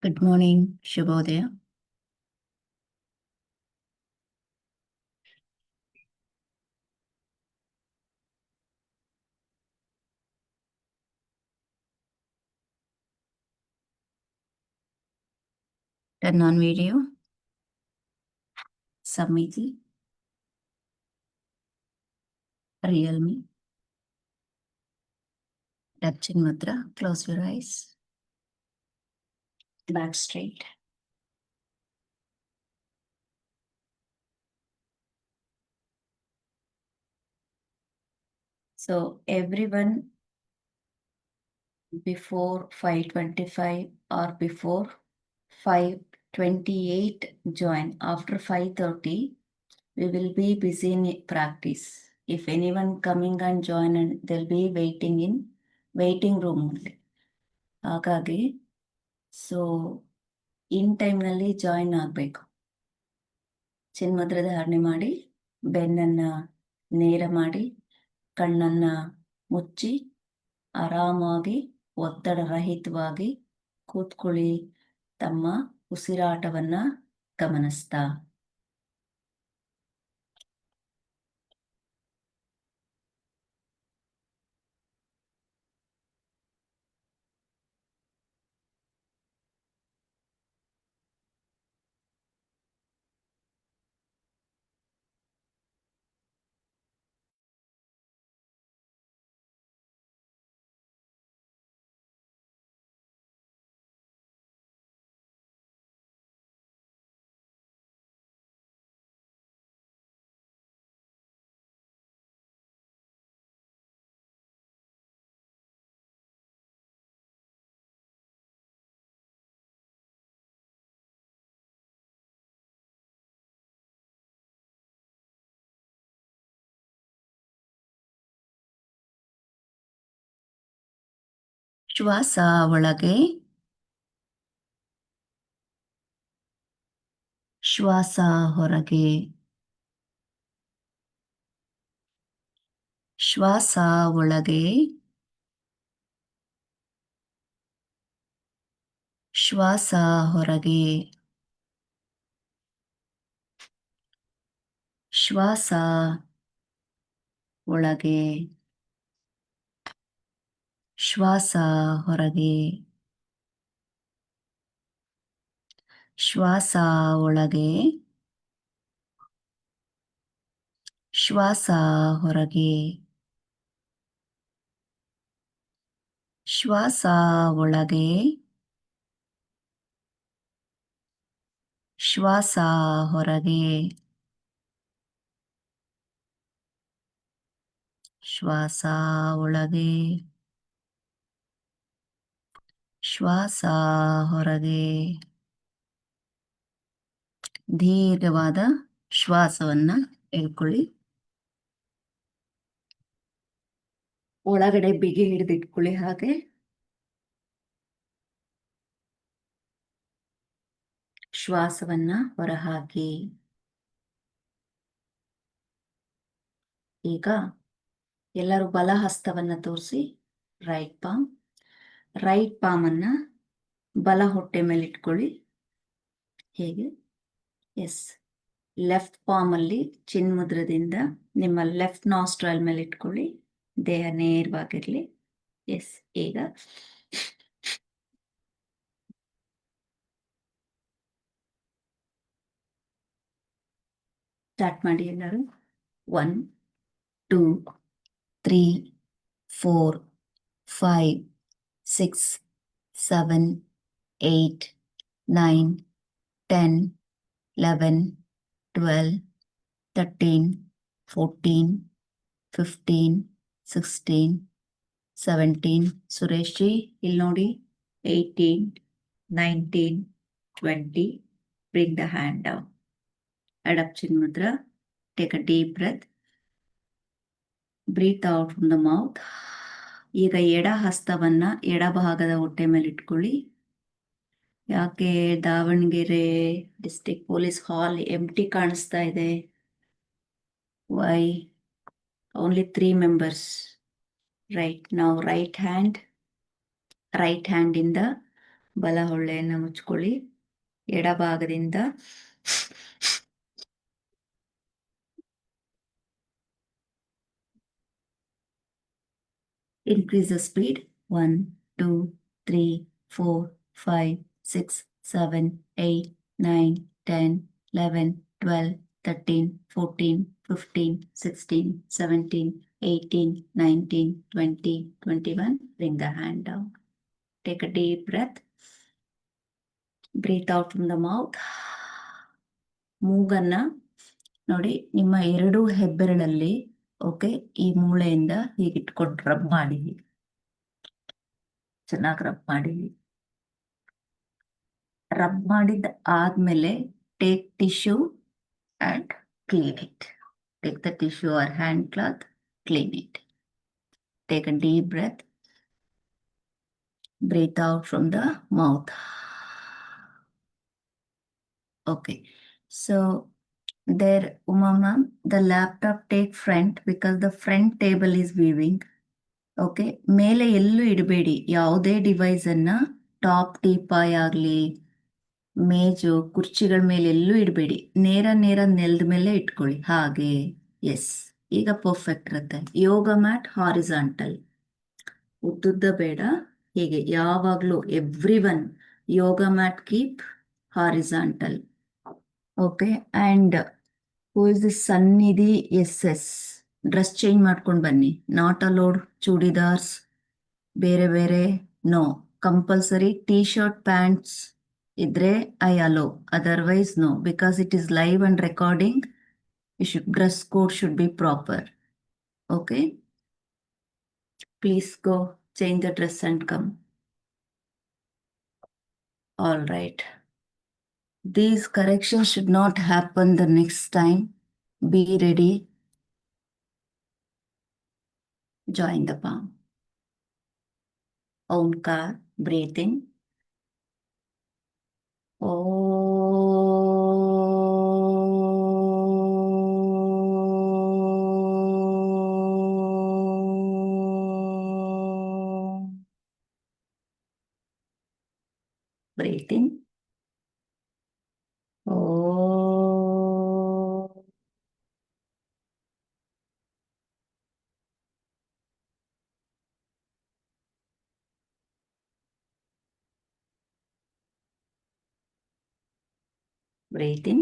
Good morning, ಶುಭೋದಯ. Turn on video. Samiti. Realme. Touch Chin Mudra. Close your eyes. Back straight. So everyone before 5:25 or before 5:28 join. After 5:30, we will be busy in practice. If anyone coming and join, and they'll be waiting in waiting room only. ಹಾಗಾಗಿ so in ಟೈಮ್ನಲ್ಲಿ join ಆಗಬೇಕು. ಚಿನ್ಮುದ್ರ ಧಾರಣೆ ಮಾಡಿ, ಬೆನ್ನನ್ನು ನೇರ ಮಾಡಿ, ಕಣ್ಣನ್ನು ಮುಚ್ಚಿ ಆರಾಮಾಗಿ ಒತ್ತಡ ರಹಿತವಾಗಿ ಕೂತ್ಕೊಳ್ಳಿ. ತಮ್ಮ ಉಸಿರಾಟವನ್ನು ಗಮನಿಸ್ತಾ ಶ್ವಾಸ ಒಳಗೆ, ಶ್ವಾಸ ಹೊರಗೆ, ಶ್ವಾಸ ಒಳಗೆ, ಶ್ವಾಸ ಹೊರಗೆ, ಶ್ವಾಸ ಒಳಗೆ, ಶ್ವಾಸ ಹೊರಗೆ, ಶ್ವಾಸ ಒಳಗೆ, ಶ್ವಾಸ ಹೊರಗೆ, ಶ್ವಾಸ ಒಳಗೆ, ಶ್ವಾಸ ಹೊರಗೆ, ಶ್ವಾಸ ಒಳಗೆ, ಶ್ವಾಸ ಹೊರಗೆ. ದೀರ್ಘವಾದ ಶ್ವಾಸವನ್ನ ಹೇಳ್ಕೊಳ್ಳಿ. ಒಳಗಡೆ ಬಿಗಿ ಹಿಡಿದಿಟ್ಕೊಳ್ಳಿ. ಹಾಗೆ ಶ್ವಾಸವನ್ನ ಹೊರಹಾಕಿ. ಈಗ ಎಲ್ಲರೂ ಬಲ ಹಸ್ತವನ್ನ ತೋರಿಸಿ. ರೈಟ್ ಪಾಮ್ ಅನ್ನ ಬಲ ಹೊಟ್ಟೆ ಮೇಲೆ ಇಟ್ಕೊಳ್ಳಿ. ಹೇಗೆ? ಎಸ್. ಲೆಫ್ಟ್ ಪಾಮ್ ಅಲ್ಲಿ ಚಿನ್ಮುದ್ರದಿಂದ ನಿಮ್ಮ ಲೆಫ್ಟ್ ನಾಸ್ಟ್ರಲ್ ಮೇಲೆ ಇಟ್ಕೊಳ್ಳಿ. ದೇಹ ನೇರವಾಗಿರ್ಲಿ. ಎಸ್. ಈಗ ಸ್ಟಾರ್ಟ್ ಮಾಡಿ ಎಲ್ಲರೂ. 1 2 3 4 5 6 7 8 9 10 11 12 13 14 15 16 17. ಸುರೇಶ್ ಜಿ ಇಲ್ಲಿ ನೋಡಿ. 18 19 20. Bring the hand down. Head up, Chin Mudra. Take a deep breath. Breathe out from the mouth. ಈಗ ಎಡ ಹಸ್ತವನ್ನ ಎಡಭಾಗದ ಹೊಟ್ಟೆ ಮೇಲೆ ಇಟ್ಕೊಳ್ಳಿ. ಯಾಕೆ ದಾವಣಗೆರೆ ಡಿಸ್ಟ್ರಿಕ್ಟ್ ಪೊಲೀಸ್ ಹಾಲ್ ಎಂಟಿ ಕಾಣಿಸ್ತಾ ಇದೆ? Y? Only 3 members. Right now, right hand ಇಂದ ಬಲ ಹೊಳ್ಳೆಯನ್ನು ಮುಚ್ಕೊಳ್ಳಿ. ಎಡಭಾಗದಿಂದ increase the speed. 1, 2, 3, 4, 5, 6, 7, 8, 9, 10, 11, 12, 13, 14, 15, 16, 17, 18, 19, 20, 21. Bring the hand down. Take a deep breath. Breathe out from the mouth. ಮೂಗನ್ನ ನೋಡಿ, ನಿಮ್ಮ ಎರಡೂ ಹೆಬ್ಬೆರಳಲ್ಲಿ ಓಕೆ ಈ ಮೂಳೆಯಿಂದ ಹೀಗಿಟ್ಕೊಂಡು ರಬ್ ಮಾಡಿ, ಚೆನ್ನಾಗಿ ರಬ್ ಮಾಡಿ. ರಬ್ ಮಾಡಿದ ಆದ್ಮೇಲೆ take tissue and clean it. Take the tissue or hand cloth, clean it. Take a deep breath. Breathe out from the mouth. Okay. So there, Uma ma'am, the laptop take front because the front table is viewing. Okay, ಮೇಲೆ ಎಲ್ಲೂ ಇಡಬೇಡಿ ಯಾವುದೇ device ಅನ್ನ. Top teapoy ಆಗಲಿ, ಮೇಜು, ಕುರ್ಚಿಗಳ ಮೇಲೆ ಎಲ್ಲೂ ಇಡಬೇಡಿ. ನೇರ ನೆಲದ ಮೇಲೆ ಇಟ್ಕೊಳ್ಳಿ ಹಾಗೆ. ಎಸ್, ಈಗ ಪರ್ಫೆಕ್ಟ್ ಇರುತ್ತೆ. ಯೋಗ ಮ್ಯಾಟ್ ಹಾರಿಸಾಂಟಲ್, ಉದ್ದುದ್ದ ಬೇಡ, ಹೀಗೆ ಯಾವಾಗಲೂ. Every one yoga mat keep horizontal. Okay, and who is the Sannidhi SS, dress change ಮಾಡ್ಕೊಂಡು ಬನ್ನಿ. ನಾಟ್ ಅಲೋಡ್ ಚೂಡಿದಾರ್ಸ್, ಬೇರೆ ಬೇರೆ no. Compulsory T shirt pants ಇದ್ರೆ I allow, otherwise no. Because it is live and recording, dress code should be proper. Okay, please go change the dress and come. All right, these corrections should not happen the next time. Be ready. Join the palm. Omkar, breathe in. Breathe in. Breathe in.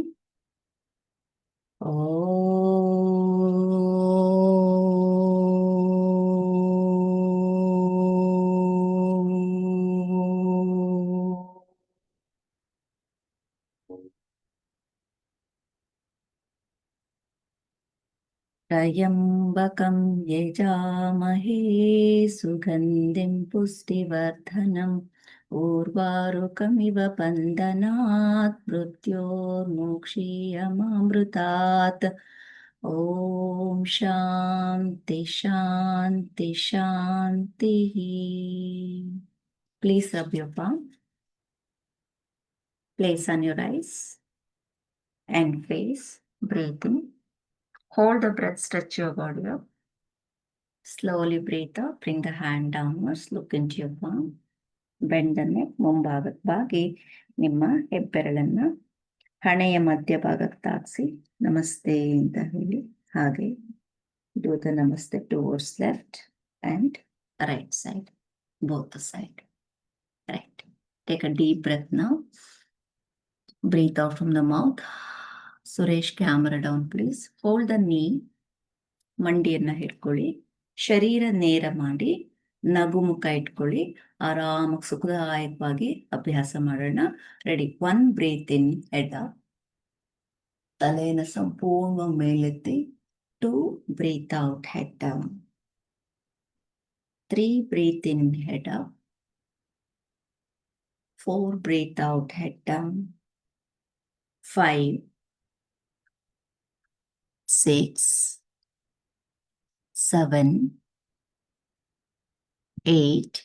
त्र्यम्बकं यजामहे सुगन्धिं पुष्टिवर्धनम् उर्वारुकमिव बन्धनात् मृत्योर्मुक्षीयमामृतात्. ॐ शान्ति शान्ति शान्तिः. Please rub your palm. Place on your eyes and face. Breathe in. Hold the breath, stretch your body up. Slowly breathe out, bring the hand downwards, look into your palm. Bend the neck, ಮುಂಭಾಗಕ್ಕೆ ಬಾಗಿ ನಿಮ್ಮ ಹೆಬ್ಬೆರಳನ್ನ ಹಣೆಯ ಮಧ್ಯಭಾಗಕ್ಕೆ ತಾಗಿಸಿ ನಮಸ್ತೆ ಅಂತ ಹೇಳಿ. ಹಾಗೆ do the namaste towards left and right side, both the side. Right. Take a deep breath now. Breathe out from the mouth. Suresh, camera down please. Hold the knee. ಮಂಡಿಯನ್ನ ಹಿಡ್ಕೊಳ್ಳಿ. ಶರೀರ ನೇರ ಮಾಡಿ ನಗು ಮುಖ ಇಟ್ಕೊಳ್ಳಿ. ಆರಾಮಾಗಿ ಸುಖದಾಯಕವಾಗಿ ಅಭ್ಯಾಸ ಮಾಡೋಣ. Ready. 1 breathe in, head up, ತಲೆಯನ್ನು ಸಂಪೂರ್ಣ ಮೇಲೆತ್ತಿ. 2 breathe out, head down. 3 breathe in, head up. 4 breathe out, head down. 5, 6, 7, 8,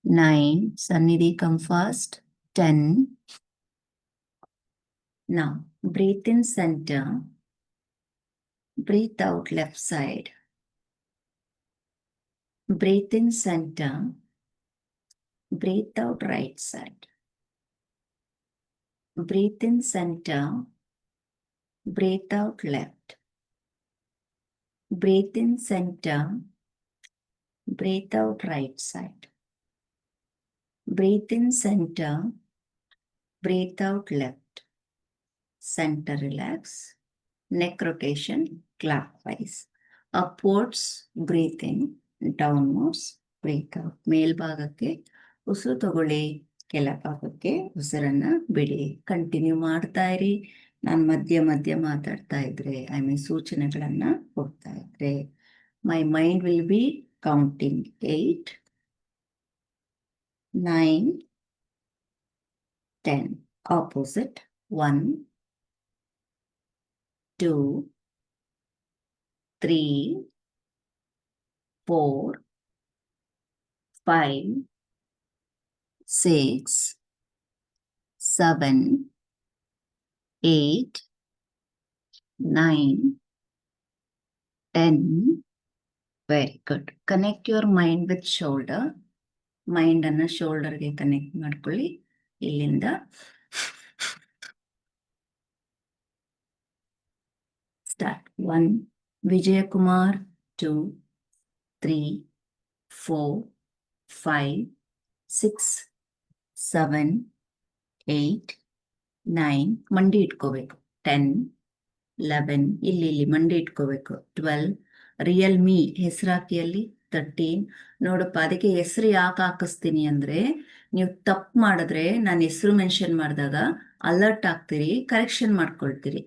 9. Sannidhi, come fast. 10. Now breathe in center. Breathe out left side. Breathe in center. Breathe out right side. Breathe in center. Breathe out left. Breathe in center. Breathe out right side. Breathe in center. Breathe out left. Center relax. Neck rotation clockwise. Upwards breathe in. Downwards breathe out. ಮೇಲ್ಭಾಗಕ್ಕೆ ಉಸಿರು ತಗೊಳ್ಳಿ, ಕೆಳಭಾಗಕ್ಕೆ ಉಸಿರನ್ನ ಬಿಡಿ. Continue ಮಾಡ್ತಾ ಇರಿ. ನಾನು ಮಧ್ಯ ಮಧ್ಯ ಮಾತಾಡ್ತಾ ಇದ್ರೆ ಸೂಚನೆಗಳನ್ನ ಕೊಡ್ತಾ ಇದ್ರೆ my mind will be counting 8, 9, 10. Opposite 1, 2, 3, 4, 5, 6, 7, 8, 9, 10. Very good. Connect your mind with shoulder. Mind ಅನ್ನ ಶೋಲ್ಡರ್ಗೆ ಕನೆಕ್ಟ್ ಮಾಡ್ಕೊಳ್ಳಿ. ಇಲ್ಲಿಂದ ಸ್ಟಾರ್ಟ್. 1, ವಿಜಯಕುಮಾರ್. 2, 3, 4, 5, 6, 7, 8, 9. ಮಂಡಿ ಇಟ್ಕೋಬೇಕು. 10, 11. ಇಲ್ಲಿ ಮಂಡಿ ಇಟ್ಕೋಬೇಕು. 12. ರಿಯಲ್ ಮೀ ಹೆಸರಾಕಿ ಅಲ್ಲಿ. 13. ನೋಡಪ್ಪ, ಅದಕ್ಕೆ ಹೆಸರು ಯಾಕೆ ಹಾಕಿಸ್ತೀನಿ ಅಂದ್ರೆ, ನೀವು ತಪ್ಪು ಮಾಡಿದ್ರೆ ನಾನು ಹೆಸರು ಮೆನ್ಷನ್ ಮಾಡಿದಾಗ ಅಲರ್ಟ್ ಆಗ್ತೀರಿ, ಕರೆಕ್ಷನ್ ಮಾಡ್ಕೊಳ್ತೀರಿ.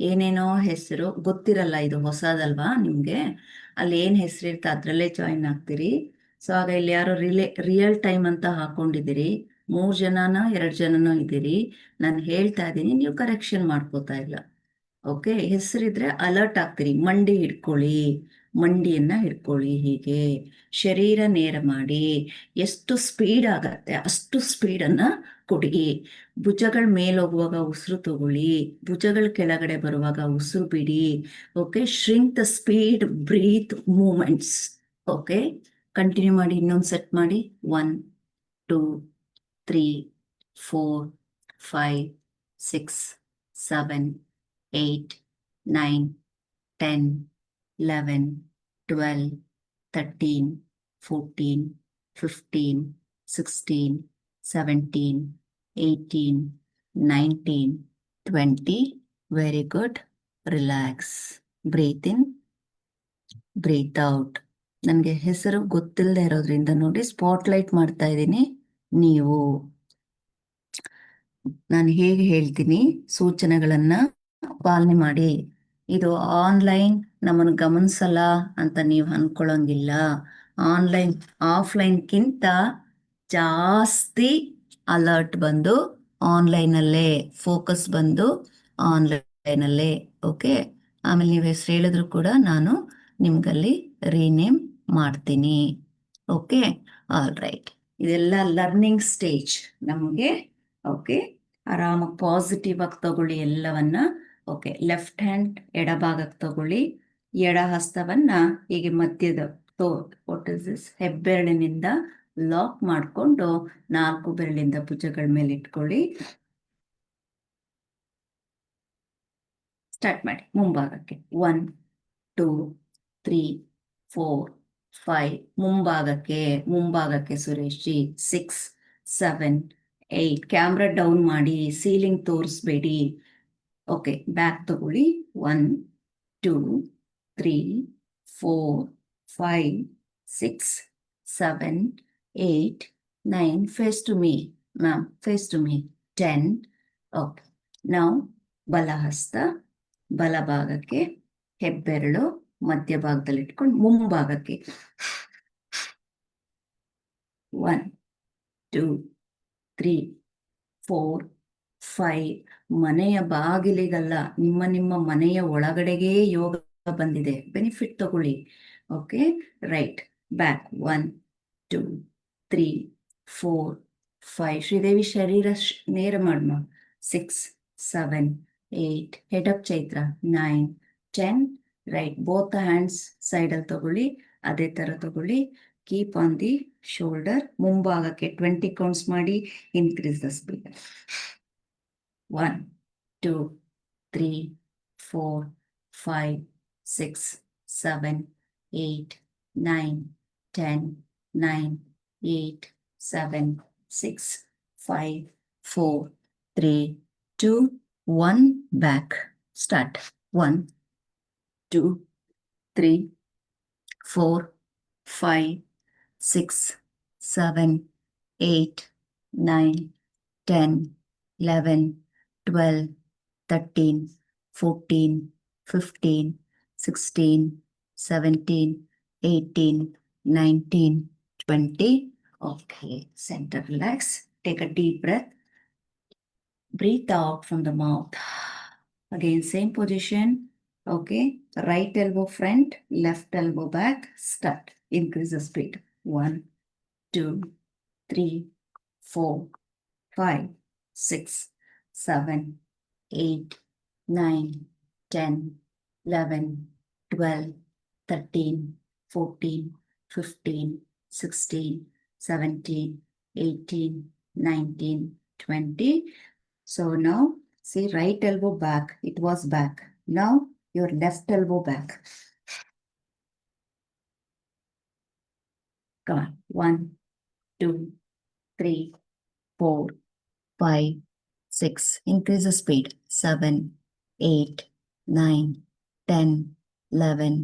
ಏನೇನೋ ಹೆಸರು ಗೊತ್ತಿರಲ್ಲ, ಇದು ಹೊಸದಲ್ವಾ ನಿಮ್ಗೆ. ಅಲ್ಲಿ ಏನ್ ಹೆಸರು ಇರುತ್ತೆ ಅದ್ರಲ್ಲೇ ಜಾಯಿನ್ ಆಗ್ತೀರಿ. ಸೊ ಆಗ ಇಲ್ಲಿ ಯಾರೋ ರಿಯಲ್ ಟೈಮ್ ಅಂತ ಹಾಕೊಂಡಿದ್ದೀರಿ. 3 ಜನನೋ 2 ಜನನೋ ಇದ್ದೀರಿ. ನಾನು ಹೇಳ್ತಾ ಇದ್ದೀನಿ, ನೀವು ಕರೆಕ್ಷನ್ ಮಾಡ್ಕೋತಾ ಇಲ್ಲ. ಓಕೆ, ಹೆಸರಿದ್ರೆ ಅಲರ್ಟ್ ಆಗ್ತೀರಿ. ಮಂಡಿ ಹಿಡ್ಕೊಳ್ಳಿ, ಮಂಡಿಯನ್ನ ಹಿಡ್ಕೊಳ್ಳಿ. ಹೀಗೆ ಶರೀರ ನೇರ ಮಾಡಿ. ಎಷ್ಟು ಸ್ಪೀಡ್ ಆಗತ್ತೆ ಅಷ್ಟು ಸ್ಪೀಡನ್ನ ಕೊಡಿ. ಭುಜಗಳ ಮೇಲೋಗುವಾಗ ಉಸಿರು ತಗೊಳ್ಳಿ, ಭುಜಗಳ ಕೆಳಗಡೆ ಬರುವಾಗ ಉಸಿರು ಬಿಡಿ. Okay, shrink the speed, breathe, movements. Okay, continue ಮಾಡಿ. ಇನ್ನೊಂದು ಸೆಟ್ ಮಾಡಿ. 1, 2, 3, 4, 5, 6, 7, 8, 9, 10, 11, 12, 13, 14, 15, 16, 17, 18, 19, 20. Very good. Relax. Breathe in, breathe out. ನನಗೆ ಹೆಸರು ಗೊತ್ತಿಲ್ಲದೆ ಇರೋದ್ರಿಂದ ನೋಡಿ ಸ್ಪಾಟ್ಲೈಟ್ ಮಾಡ್ತಾ ಇದ್ದೀನಿ. ನಾನು ಹೇಗೆ ಹೇಳ್ತೀನಿ ಸೂಚನೆಗಳನ್ನ ಪಾಲನೆ ಮಾಡಿ. ಇದು ಆನ್ಲೈನ್ ನಮ್ಮನ್ನು ಗಮನಿಸಲ್ಲ ಅಂತ ನೀವು ಅನ್ಕೊಳ್ಳೋಂಗಿಲ್ಲ. ಆಫ್ಲೈನ್ಗಿಂತ ಜಾಸ್ತಿ ಅಲರ್ಟ್ ಬಂದು ಆನ್ಲೈನಲ್ಲೇ, ಫೋಕಸ್ ಬಂದು ಆನ್ಲೈನಲ್ಲೇ. ಓಕೆ, ಆಮೇಲೆ ನೀವು ಹೆಸರು ಹೇಳಿದ್ರು ಕೂಡ ನಾನು ನಿಮ್ಗಲ್ಲಿ ರೀನೇಮ್ ಮಾಡ್ತೀನಿ. Okay, all right. ಇದೆಲ್ಲ ಲರ್ನಿಂಗ್ ಸ್ಟೇಜ್ ನಮಗೆ. ಓಕೆ, ಆರಾಮಾಗಿ ಪಾಸಿಟಿವ್ ಆಗಿ ತಗೊಳ್ಳಿ ಎಲ್ಲವನ್ನ. ಓಕೆ, ಲೆಫ್ಟ್ ಹ್ಯಾಂಡ್ ಎಡಭಾಗಕ್ಕೆ ತಗೊಳ್ಳಿ. ಎಡ ಹಸ್ತವನ್ನ ಹೀಗೆ ಮಧ್ಯದ ಹೆಬ್ಬೆರಳಿನಿಂದ ಲಾಕ್ ಮಾಡಿಕೊಂಡು 4 ಬೆರಳಿಂದ ಭುಜಗಳ ಮೇಲೆ ಇಟ್ಕೊಳ್ಳಿ. ಸ್ಟಾರ್ಟ್ ಮಾಡಿ. ಮುಂಭಾಗಕ್ಕೆ 1, 2, 3, 4, 5. ಮುಂಭಾಗಕ್ಕೆ ಸುರೇಶ್ ಜಿ. 6, 7, 8. ಕ್ಯಾಮ್ರಾ ಡೌನ್ ಮಾಡಿ, ಸೀಲಿಂಗ್ ತೋರಿಸ್ಬೇಡಿ. ಓಕೆ, ಬ್ಯಾಕ್ ತಗೊಳ್ಳಿ. 1, 2, 3, 4, 5, 6, 7, 8, 9. Face to me ma'am, face to me. 10. Okay, ನಾವು ಬಲಹಸ್ತ ಬಲಭಾಗಕ್ಕೆ, ಹೆಬ್ಬೆರಳು ಮಧ್ಯಭಾಗದಲ್ಲಿ ಇಟ್ಕೊಂಡು ಮುಂಭಾಗಕ್ಕೆ. 1, 2, 3, 4, 5. ಮನೆಯ ಬಾಗಿಲಿಗಲ್ಲ, ನಿಮ್ಮ ಮನೆಯ ಒಳಗಡೆಗೆ ಯೋಗ ಬಂದಿದೆ. ಬೆನಿಫಿಟ್ ತಗೊಳ್ಳಿ. Okay, right. ಬ್ಯಾಕ್ 1, 2, 3, 4, 5. ಶ್ರೀದೇವಿ ಶರೀರ ನೇರ ಮಾಡಮ್ಮ. 6, 7, 8. Head up Chaitra. 9, 10. Right. Both hands ಸೈಡಲ್ಲಿ ತಗೊಳ್ಳಿ. ಅದೇ ತರ ತಗೊಳ್ಳಿ. Keep on the shoulder. ಮುಂಭಾಗಕ್ಕೆ 20 ಕೌಂಟ್ಸ್ ಮಾಡಿ, increase the speed. 1 2 3 4 5 6 7 8 9 10 9 8 7 6 5 4 3 2 1 back. Start. 1 2 3 4 5 6 7 8 9 10 11 12 13 14 15 16 17 18 19 20. Okay, center relax. Take a deep breath. Breathe out from the mouth. Again, same position. Okay, right elbow front, left elbow back. Start. Increase the speed. 1 2 3 4 5 6 7 8 9 10 11 12 13 14 15 16 17 18 19 20. So now see, right elbow back. It was back. Now your left elbow back. Come on. 1 2 3 4 5 6. Increase the speed. 7 8 9 10 11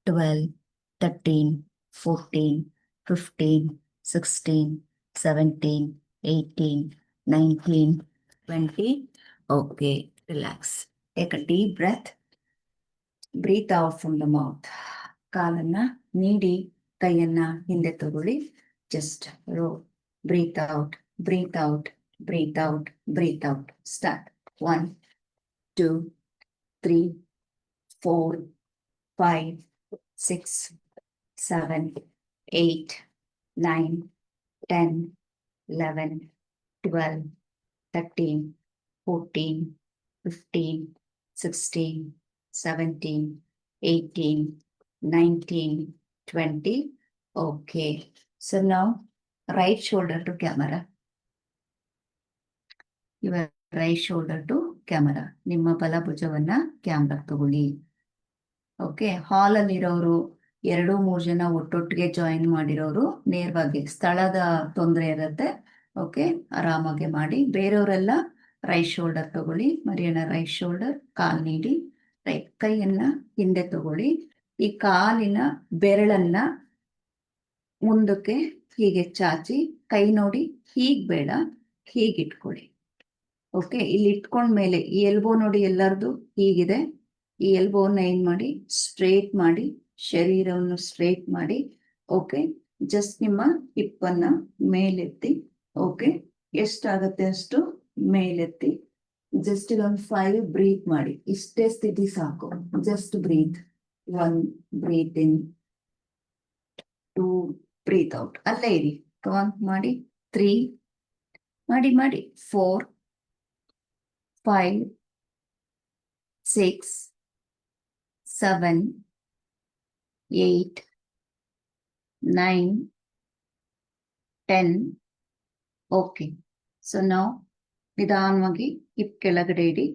12 13 14 15 16 17 18 19 20. Okay, relax. Take a deep breath. Breathe out from the mouth. ಕಾಲನ್ನ ನೀಡಿ ಕೈಯನ್ನ ಹಿಂದೆ ತಗೊಳ್ಳಿ. Just roll. Breathe out, breathe out, breathe out, breathe out. Start. 1 2 3 4 5 6 7 8 9 10 11 12 13 14 15 16 17 18 19 20. Okay, so now right shoulder to camera. Your right shoulder to camera. ನಿಮ್ಮ ಬಲಭುಜವನ್ನ camera ತಗೊಳ್ಳಿ. Okay, ಹಾಲಲ್ಲಿರೋರು 2-3 ಜನ ಒಟ್ಟೊಟ್ಟಿಗೆ join ಮಾಡಿರೋರು ನೇರವಾಗಿ, ಸ್ಥಳದ ತೊಂದರೆ ಇರುತ್ತೆ. ಓಕೆ, ಆರಾಮಾಗಿ ಮಾಡಿ. ಬೇರೆಯವರೆಲ್ಲ ರೈಟ್ ಶೋಲ್ಡರ್ ತಗೊಳ್ಳಿ. ಮರಿಯಣ್ಣ ರೈಟ್ ಶೋಲ್ಡರ್, ಕಾಲ್ ನೀಡಿ, ರೈಟ್ ಕೈಯನ್ನ ಹಿಂದೆ ತಗೊಳ್ಳಿ. ಈ ಕಾಲಿನ ಬೆರಳನ್ನ ಮುಂದಕ್ಕೆ ಹೀಗೆ ಚಾಚಿ, ಕೈ ನೋಡಿ ಹೀಗ್ ಬೇಡ, ಹೀಗಿಟ್ಕೊಳ್ಳಿ. ಓಕೆ, ಇಲ್ಲಿ ಇಟ್ಕೊಂಡ್ಮೇಲೆ ಈ ಎಲ್ಬೋ ನೋಡಿ ಎಲ್ಲರದು ಹೀಗಿದೆ. ಈ ಎಲ್ಬೋನ ಏನ್ ಮಾಡಿ, ಸ್ಟ್ರೇಟ್ ಮಾಡಿ, ಶರೀರವನ್ನು ಸ್ಟ್ರೇಟ್ ಮಾಡಿ. ಓಕೆ, ಜಸ್ಟ್ ನಿಮ್ಮ ಹಿಪ್ಪನ್ನ ಮೇಲೆತ್ತಿ. ಓಕೆ, ಎಷ್ಟಾಗತ್ತೆ ಅಷ್ಟು ಮೇಲೆತ್ತಿ. ಜಸ್ಟ್ ಇದೊಂದು 5 ಬ್ರೀತ್ ಮಾಡಿ. ಇಷ್ಟೇ ಸ್ಥಿತಿ ಸಾಕು. Just breathe. 1 breathe in, 2 breathe out. ಅಲ್ಲೇ ಇರಿ. ಕಮಾನ್ ಮಾಡಿ. 3 ಮಾಡಿ 4 5 6 7 8 9 10. ಓಕೆ, ಸೊ ನಾವು ನಿಧಾನವಾಗಿ ಹಿಪ್ ಕೆಳಗಡೆ ಇಡಿ,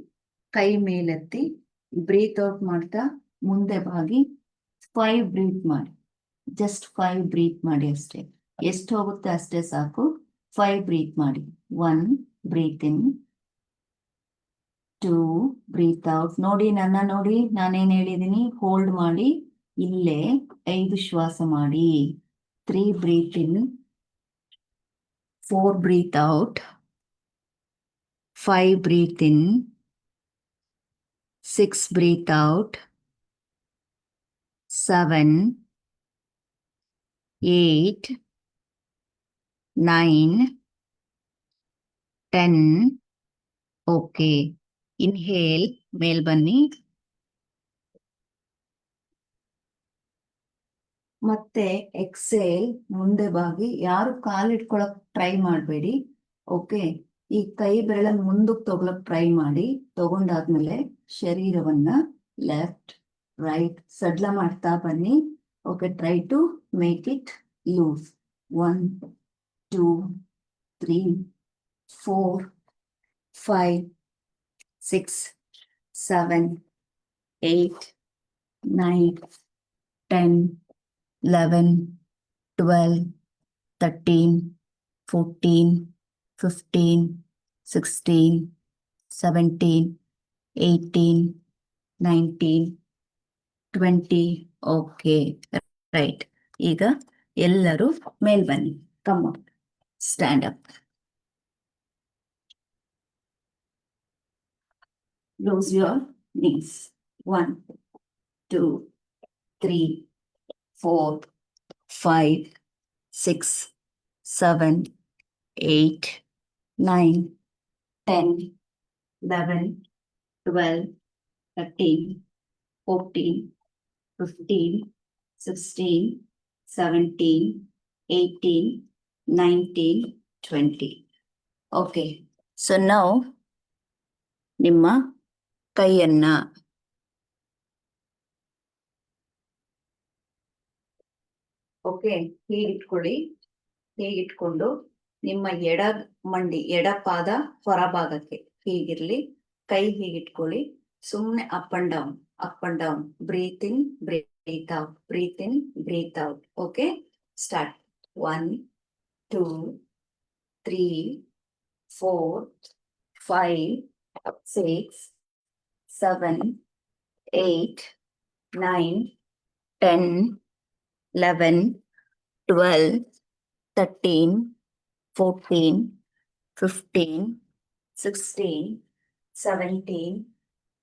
ಕೈ ಮೇಲೆತ್ತಿ, ಬ್ರೀತ್ ಔಟ್ ಮಾಡ್ತಾ ಮುಂದೆ ಬಾಗಿ 5 ಬ್ರೀತ್ ಮಾಡಿ. ಜಸ್ಟ್ 5 ಬ್ರೀತ್ ಮಾಡಿ ಅಷ್ಟೇ. ಎಷ್ಟು ಹೋಗುತ್ತೆ ಅಷ್ಟೇ ಸಾಕು. 5 ಬ್ರೀತ್ ಮಾಡಿ. 1 ಬ್ರೀತ್ ಇನ್, 2 ಬ್ರೀತ್ ಔಟ್. ನೋಡಿ, ನನ್ನ ನೋಡಿ, ನಾನೇನ್ ಹೇಳಿದೀನಿ, ಹೋಲ್ಡ್ ಮಾಡಿ ಇಲ್ಲೇ 5 ಶ್ವಾಸ ಮಾಡಿ. 3 breathe in, 4 breathe out, 5 breathe in, 6 breathe out, 7 8 9 10. Okay, inhale, ಮೇಲ್ ಬನ್ನಿ. ಮತ್ತೆ ಎಕ್ಸೇಲ್, ಮುಂದೆ ಬಾಗಿ. ಯಾರು ಕಾಲಿಟ್ಕೊಳಕ್ ಟ್ರೈ ಮಾಡಬೇಡಿ. ಓಕೆ, ಈ ಕೈ ಬೆರಳನ್ನ ಮುಂದಕ್ಕೆ ತಗೊಳಕ್ ಟ್ರೈ ಮಾಡಿ. ತಗೊಂಡಾದ್ಮೇಲೆ ಶರೀರವನ್ನ ಲೆಫ್ಟ್ ರೈಟ್ ಸಡ್ಲ ಮಾಡ್ತಾ ಬನ್ನಿ. Okay, try to make it loose. 1, 2, 3, 4, 5, 6, 7, 8, 9, 10, 11, 12, 13, 14, 15, 16, 17, 18, 19, 20. Okay, right. ಈಗ ಎಲ್ಲರೂ ಮೇಲ್ ಬನ್ನಿ. Come up, stand up. Close your knees. 1, 2, 3, 4, 5, 6, 7, 8, 9, 10, 11, 12, 13, 14, 15, 16, 17, 18, 19, 20. Okay. So now, ನಿಮ್ಮ ಕೈಯನ್ನ ಹೀಗಿಟ್ಕೊಳ್ಳಿ. ಹೀಗಿಟ್ಕೊಂಡು ನಿಮ್ಮ ಎಡ ಪಾದ ಹೊರಭಾಗಕ್ಕೆ ಹೀಗಿರ್ಲಿ. ಕೈ ಹೀಗಿಟ್ಕೊಳ್ಳಿ. ಸುಮ್ನೆ up and down, breathe in, breathe out, breathe in, breathe out. Okay, start. 1, 2, 3, 4, 5, 6, 7, 8, 9, 10, 11, 12, 13, 14, 15, 16, 17,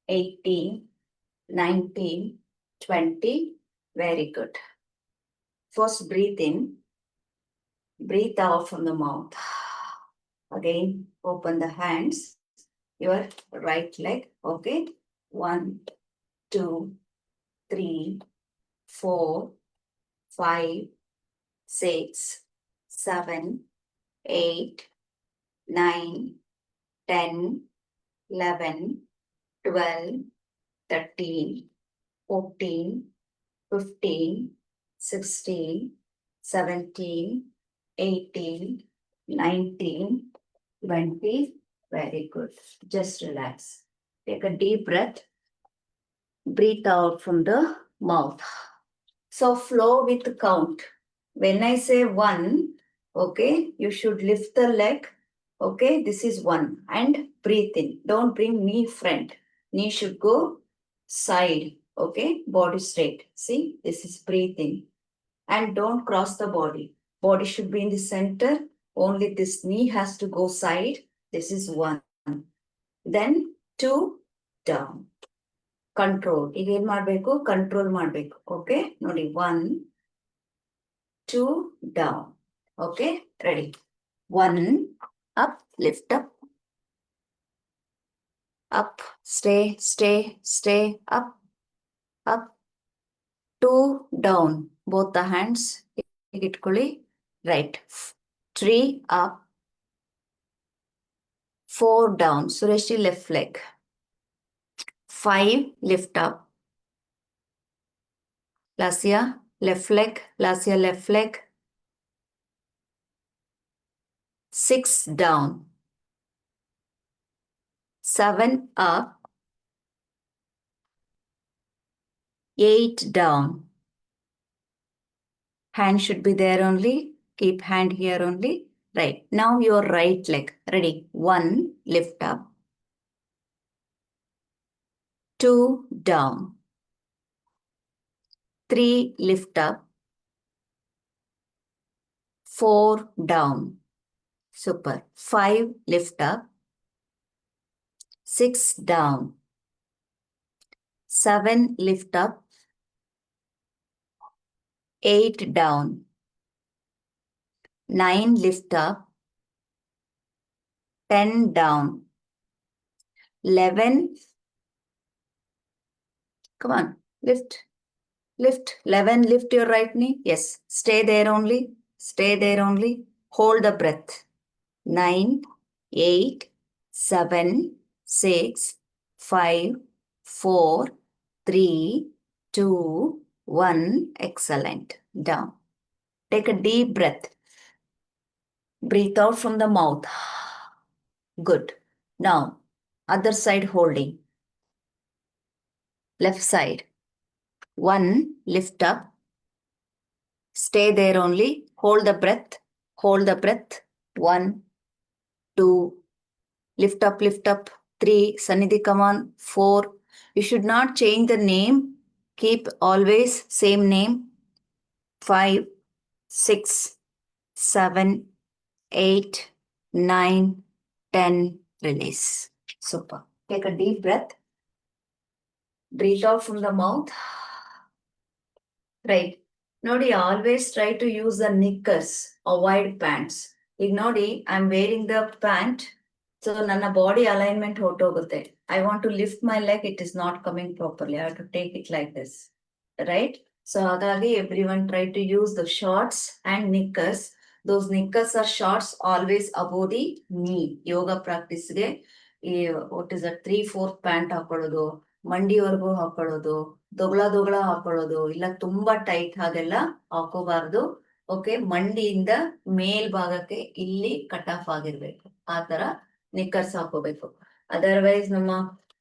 18, 19, 20. Very good. First breathe in, breathe out from the mouth. Again, open the hands, your right leg. Okay, 1, 2, 3, 4, 5, 6, 7, 8, 9, 10, 11, 12, 13, 14, 15, 16, 17, 18, 19, 20. Very good. Just relax. Take a deep breath. Breathe out from the mouth. So flow with count. When I say 1, okay, you should lift the leg. Okay, this is 1 and breathe in. Don't bring knee front. Knee should go side. Okay, body straight. See, this is breathing. And don't cross the body. Body should be in the center. Only this knee has to go side. This is 1. Then 2, down. Control. ಈಗ ಏನ್ ಮಾಡ್ಬೇಕು? Control ಮಾಡ್ಬೇಕು. Okay, ನೋಡಿ. 1, 2, down. Okay, ready. 1, up, lift up. Up, stay, up, up. 2, down. Both the hands. ಇಟ್ಕೊಳ್ಳಿ. Right. 3, up. 4, down. Sureshi, left leg. 5, lift up. Lasya, left leg. Lasya, left leg. 6, down. 7, up. 8, down. Hand should be there only. Keep hand here only. Right. Now your right leg. Ready. 1, lift up. 2, down. 3, lift up. 4, down. Super. 5, lift up. 6, down. 7, lift up. 8, down. 9, lift up. 10, down. 11. Come on. Lift. 11, lift your right knee. Yes. Stay there only. Hold the breath. 9, 8, 7, 6, 5, 4, 3, 2, 1. Excellent. Down. Take a deep breath. Breathe out from the mouth. Good. Now, other side holding. Left side. 1, lift up. Stay there only. Hold the breath. Hold the breath. 1, 2. Lift up, lift up. 3. Sannidhi, come on. 4. You should not change the name. Keep always same name. 5, 6, 7, 8, 9, 10. Release. Super. Take a deep breath. Breathe out from the mouth. Right. Nodi, always try to use the knickers, avoid pants. ಈಗ ನೋಡಿ I am wearing the pant, so ನನ್ನ body alignment ಹೊರಟೋಗುತ್ತೆ. I want to lift my leg, it is not coming properly. I have to take it like this, right? So ಹಾಗಾಗಿ every one try to use the shorts and knickers. Those knickers are shorts always above the knee. Yoga ಪ್ರಾಕ್ಟೀಸ್ಗೆ ಈ what is that 3/4 pant ಹಾಕೊಳ್ಳೋದು, ಮಂಡಿವರೆಗೂ ಹಾಕೊಳ್ಳೋದು, ದೊಗಳ ಹಾಕೊಳ್ಳೋದು, ಇಲ್ಲ ತುಂಬಾ tight ಹಾಗೆಲ್ಲ ಹಾಕೋಬಾರ್ದು. Okay, ಮಂಡಿಯಿಂದ ಮೇಲ್ಭಾಗಕ್ಕೆ ಇಲ್ಲಿ cut off ಆಗಿರ್ಬೇಕು, ಆ ತರ ನಿಕ್ಕರ್ಸ್ ಹಾಕೋಬೇಕು. ಅದರ್ವೈಸ್ ನಮ್ಮ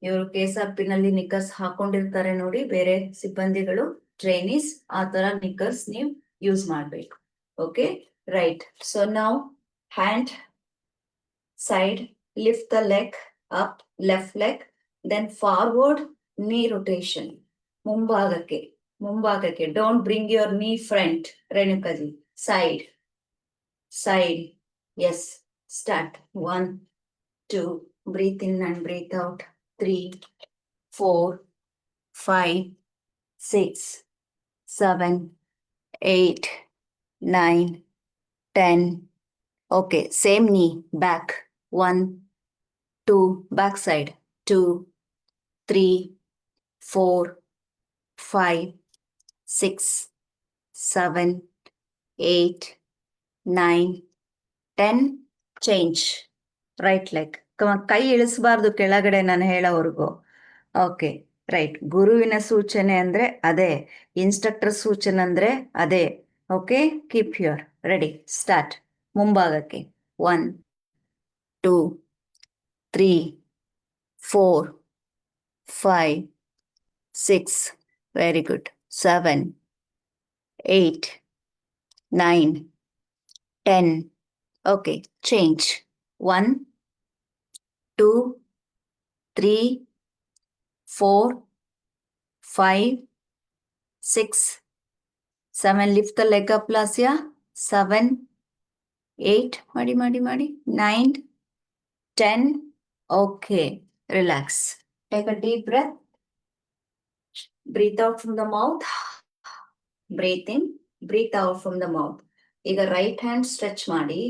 ಇವರು KSRP ನಲ್ಲಿ ನಿಕ್ಕರ್ಸ್ ಹಾಕೊಂಡಿರ್ತಾರೆ ನೋಡಿ, ಬೇರೆ ಸಿಬ್ಬಂದಿಗಳು, ಟ್ರೈನೀಸ್, ಆ ತರ ನಿಕ್ಕರ್ಸ್ ನೀವು ಯೂಸ್ ಮಾಡ್ಬೇಕು. Okay, right. ಸೊ ನಾವು hand side, lift the leg up, left leg, then forward knee rotation. ಮುಂಭಾಗಕ್ಕೆ. Don't bring your knee front, Renukaji. Side. Yes. Start. 1, 2. Breathe in and breathe out. 3, 4, 5, 6, 7, 8, 9, 10. Okay, same knee, back. 1, 2, back side. 2, 3, 4, 5, 6, 7, 8, 9, 10. Change. Right leg. ಕೈ ಇಳಿಸಬಾರ್ದು ಕೆಳಗಡೆ, ನಾನು ಹೇಳೋವರೆಗೂ. Okay, right. ಗುರುವಿನ ಸೂಚನೆ ಅಂದ್ರೆ ಅದೇ, instructor ಸೂಚನೆ ಅಂದ್ರೆ ಅದೇ. Okay, keep your ready. Start. ಮುಂಭಾಗಕ್ಕೆ. 1, 2, 3, 4, 5, 6. Very good. 7, 8, 9, 10. Okay, change. 1, 2, 3, 4, 5, 6, 7. Lift the leg up, Lasya. 7, 8. Madi. 9, 10. Okay, relax. Take a deep breath. Breathe out from the mouth. Breathe in, breathe out from the mouth. ಈಗ right hand stretch ಮಾಡಿ,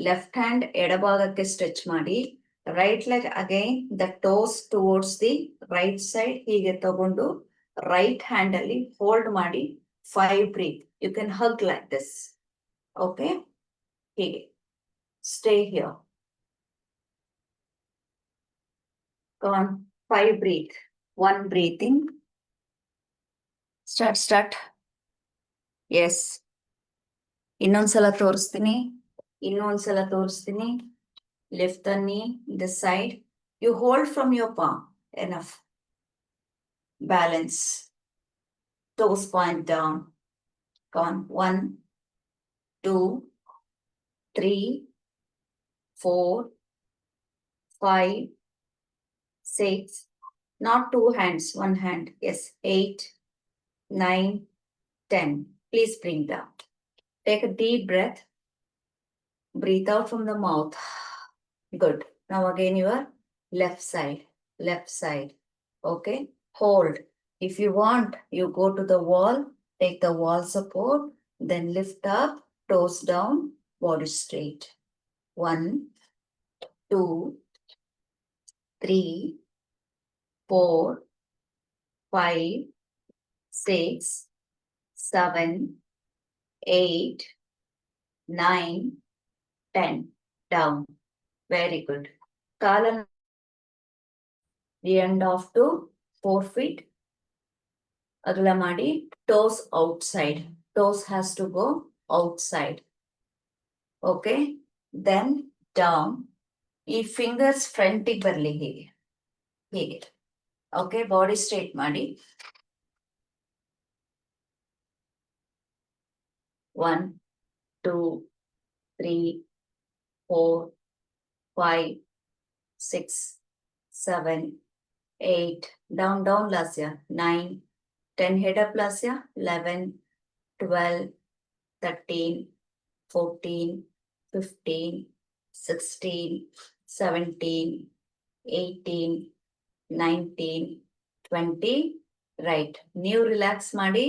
left hand ಎಡಭಾಗಕ್ಕೆ stretch ಮಾಡಿ, right leg again the toes towards the right side ಹೀಗೆ ತಗೊಂಡು right hand ಅಲ್ಲಿ hold ಮಾಡಿ 5 breath. You can hug like this. Okay, ಹೀಗೆ stay here. Come on, 5 breathe. 1 breathing. Start. Yes. ಇನ್ನೊಂದ್ಸಲ ತೋರಿಸ್ತೀನಿ. Lift the knee, this side. You hold from your palm. Enough. Balance. Toes point down. Come on. 1, 2, 3, 4, 5, 6. Not 2 hands, 1 hand. Yes. 8, 9, 10. Please bring down. Take a deep breath. Breathe out from the mouth. Good. Now again your left side. Okay. Hold. If you want, you go to the wall, take the wall support, then lift up, toes down, body straight. 1, 2, 3, 4, 5, 6, 7, 8, 9, 10. Down. Very good. Kalan the end of to 4 feet. Agla madi, toes outside. Toes has to go outside. Okay, then down. ಈ fingers ಫ್ರಂಟಿಗೆ ಬರಲಿ ಹೀಗೆ ಹೀಗೆ. Okay, body straight ಮಾಡಿ. 1 2 3 4 5 6 7 8. Down, down, Lasya. 9 10. Head up, Lasya. 11 12 13 14 15 16 17 18 19 20. Right. ನೀವು relax ಮಾಡಿ.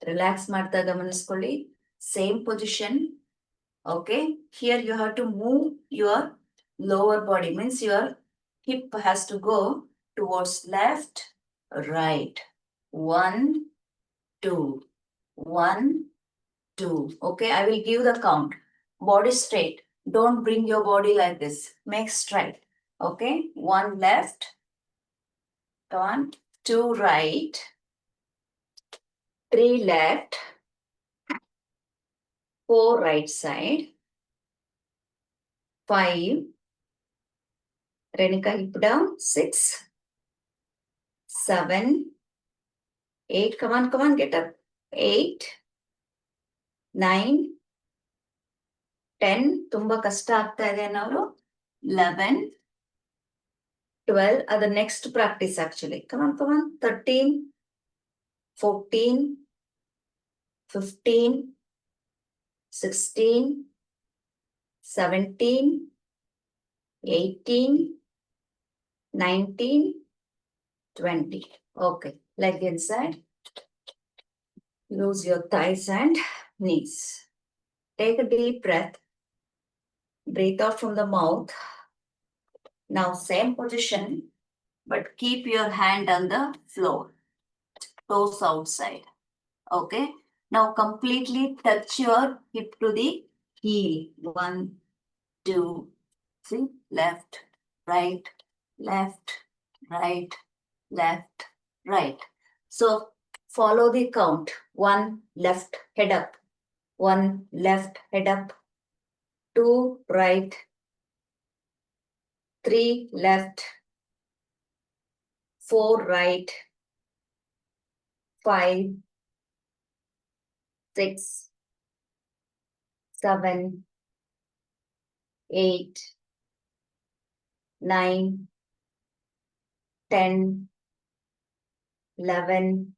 Relax ಮಾಡ್ತಾ ಗಮನಿಸ್ಕೊಳ್ಳಿ. Same position. Okay, here you have to move your lower body, means your hip has to go towards left, right. 1 2 1 2. Okay, I will give the count. Body straight. Don't bring your body like this. Make straight. Okay, 1 left. Come on. 2 right. 3 left. 4 right side. 5. Renika, hip down. 6 7 8. Come on, get up. 8 9 10. ತುಂಬಾ ಕಷ್ಟ ಆಗ್ತಾ ಇದೆ ಅನ್ನೋರು 11 12. ಅದು next practice actually. Come on 13 14 15 16 17 18 19 20. Okay, leg inside. Loose your thighs and knees. Take a deep breath. Breathe out from the mouth. Now same position, but keep your hand on the floor. Toes outside. Okay. Now completely touch your hip to the heel. 1 2 3. Left, right, left, right, left, right. So follow the count. 1 left, head up. 1 left, head up. 2 right. 3 left. 4 right. 5 6 7 8 9 10 11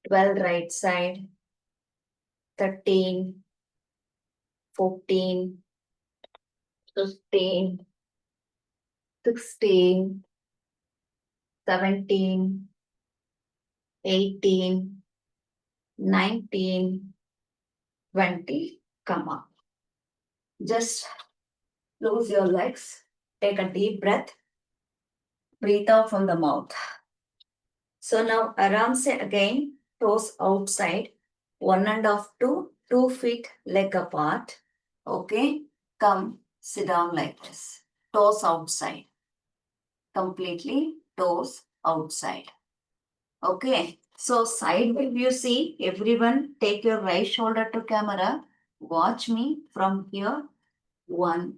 12. Right side. 13 14 15 16 17 18 19 20. Come up. Just close your legs. Take a deep breath. Breathe out from the mouth. So now aram se again, toes outside. 1.5 to 2 feet leg apart. Okay, come sit down like this. Toes outside. Completely toes outside. Okay, so side view you see. Everyone take your right shoulder to camera. Watch me from here. 1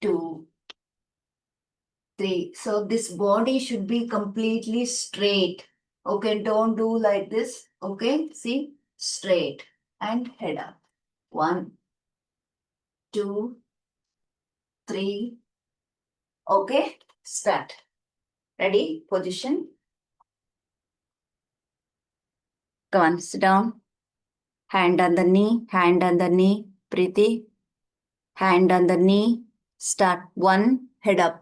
2 3. So this body should be completely straight. Okay, don't do like this. Okay, see, straight and head up. 1 2 3. Okay, start. Ready? Position. Come on, sit down. Hand on the knee, hand on the knee. Preeti. Hand on the knee. Start. 1, head up.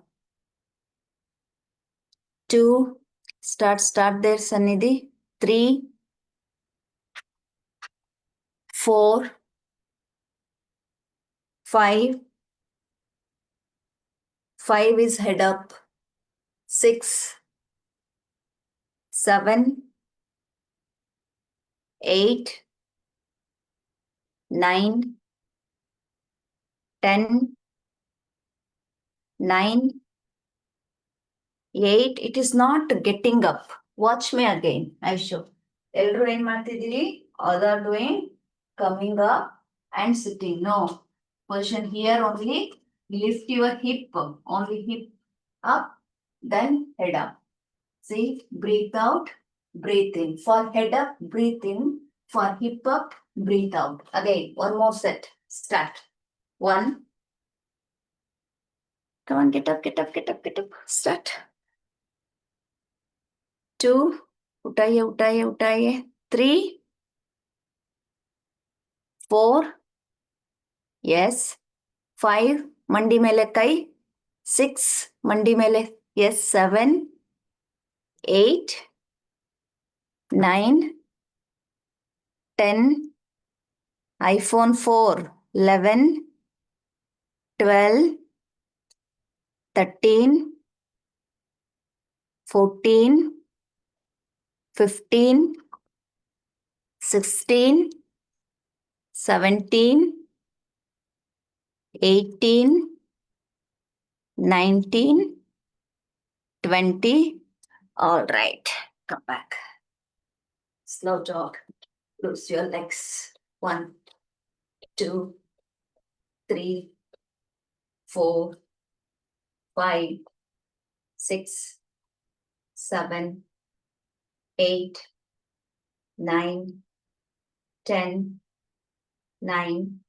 2, start there, Sannidhi. 3 4 5. 5 is head up. 6 7 8 9 10 9 8. It is not getting up. Watch me again. I show. Elru ಏನು ಮಾಡ್ತಿದ್ದೀರಿ? All are doing coming up and sitting. No. Position here only. Lift your hip. Only hip up. Then head up. See, breathe out, breathe in. For head up, breathe in. For hip up, breathe out. Again, one more set. Start. 1. Come on, get up, get up, get up, get up. Start. 2. उठाइए, उठाइए, उठाइए. 3. 4. Yes. 5. मंडी मेले कई. 6. मंडी मेले. Yes. 7. 8. 9. 10. iPhone 4. 11. 12. 13. 14. 15. 16. 17. 18. 19. 20. All right. Come back. Slow jog. Loose your legs. 1, 2, 3, 4, 5, 6, 7, 8, 9, 10, 9,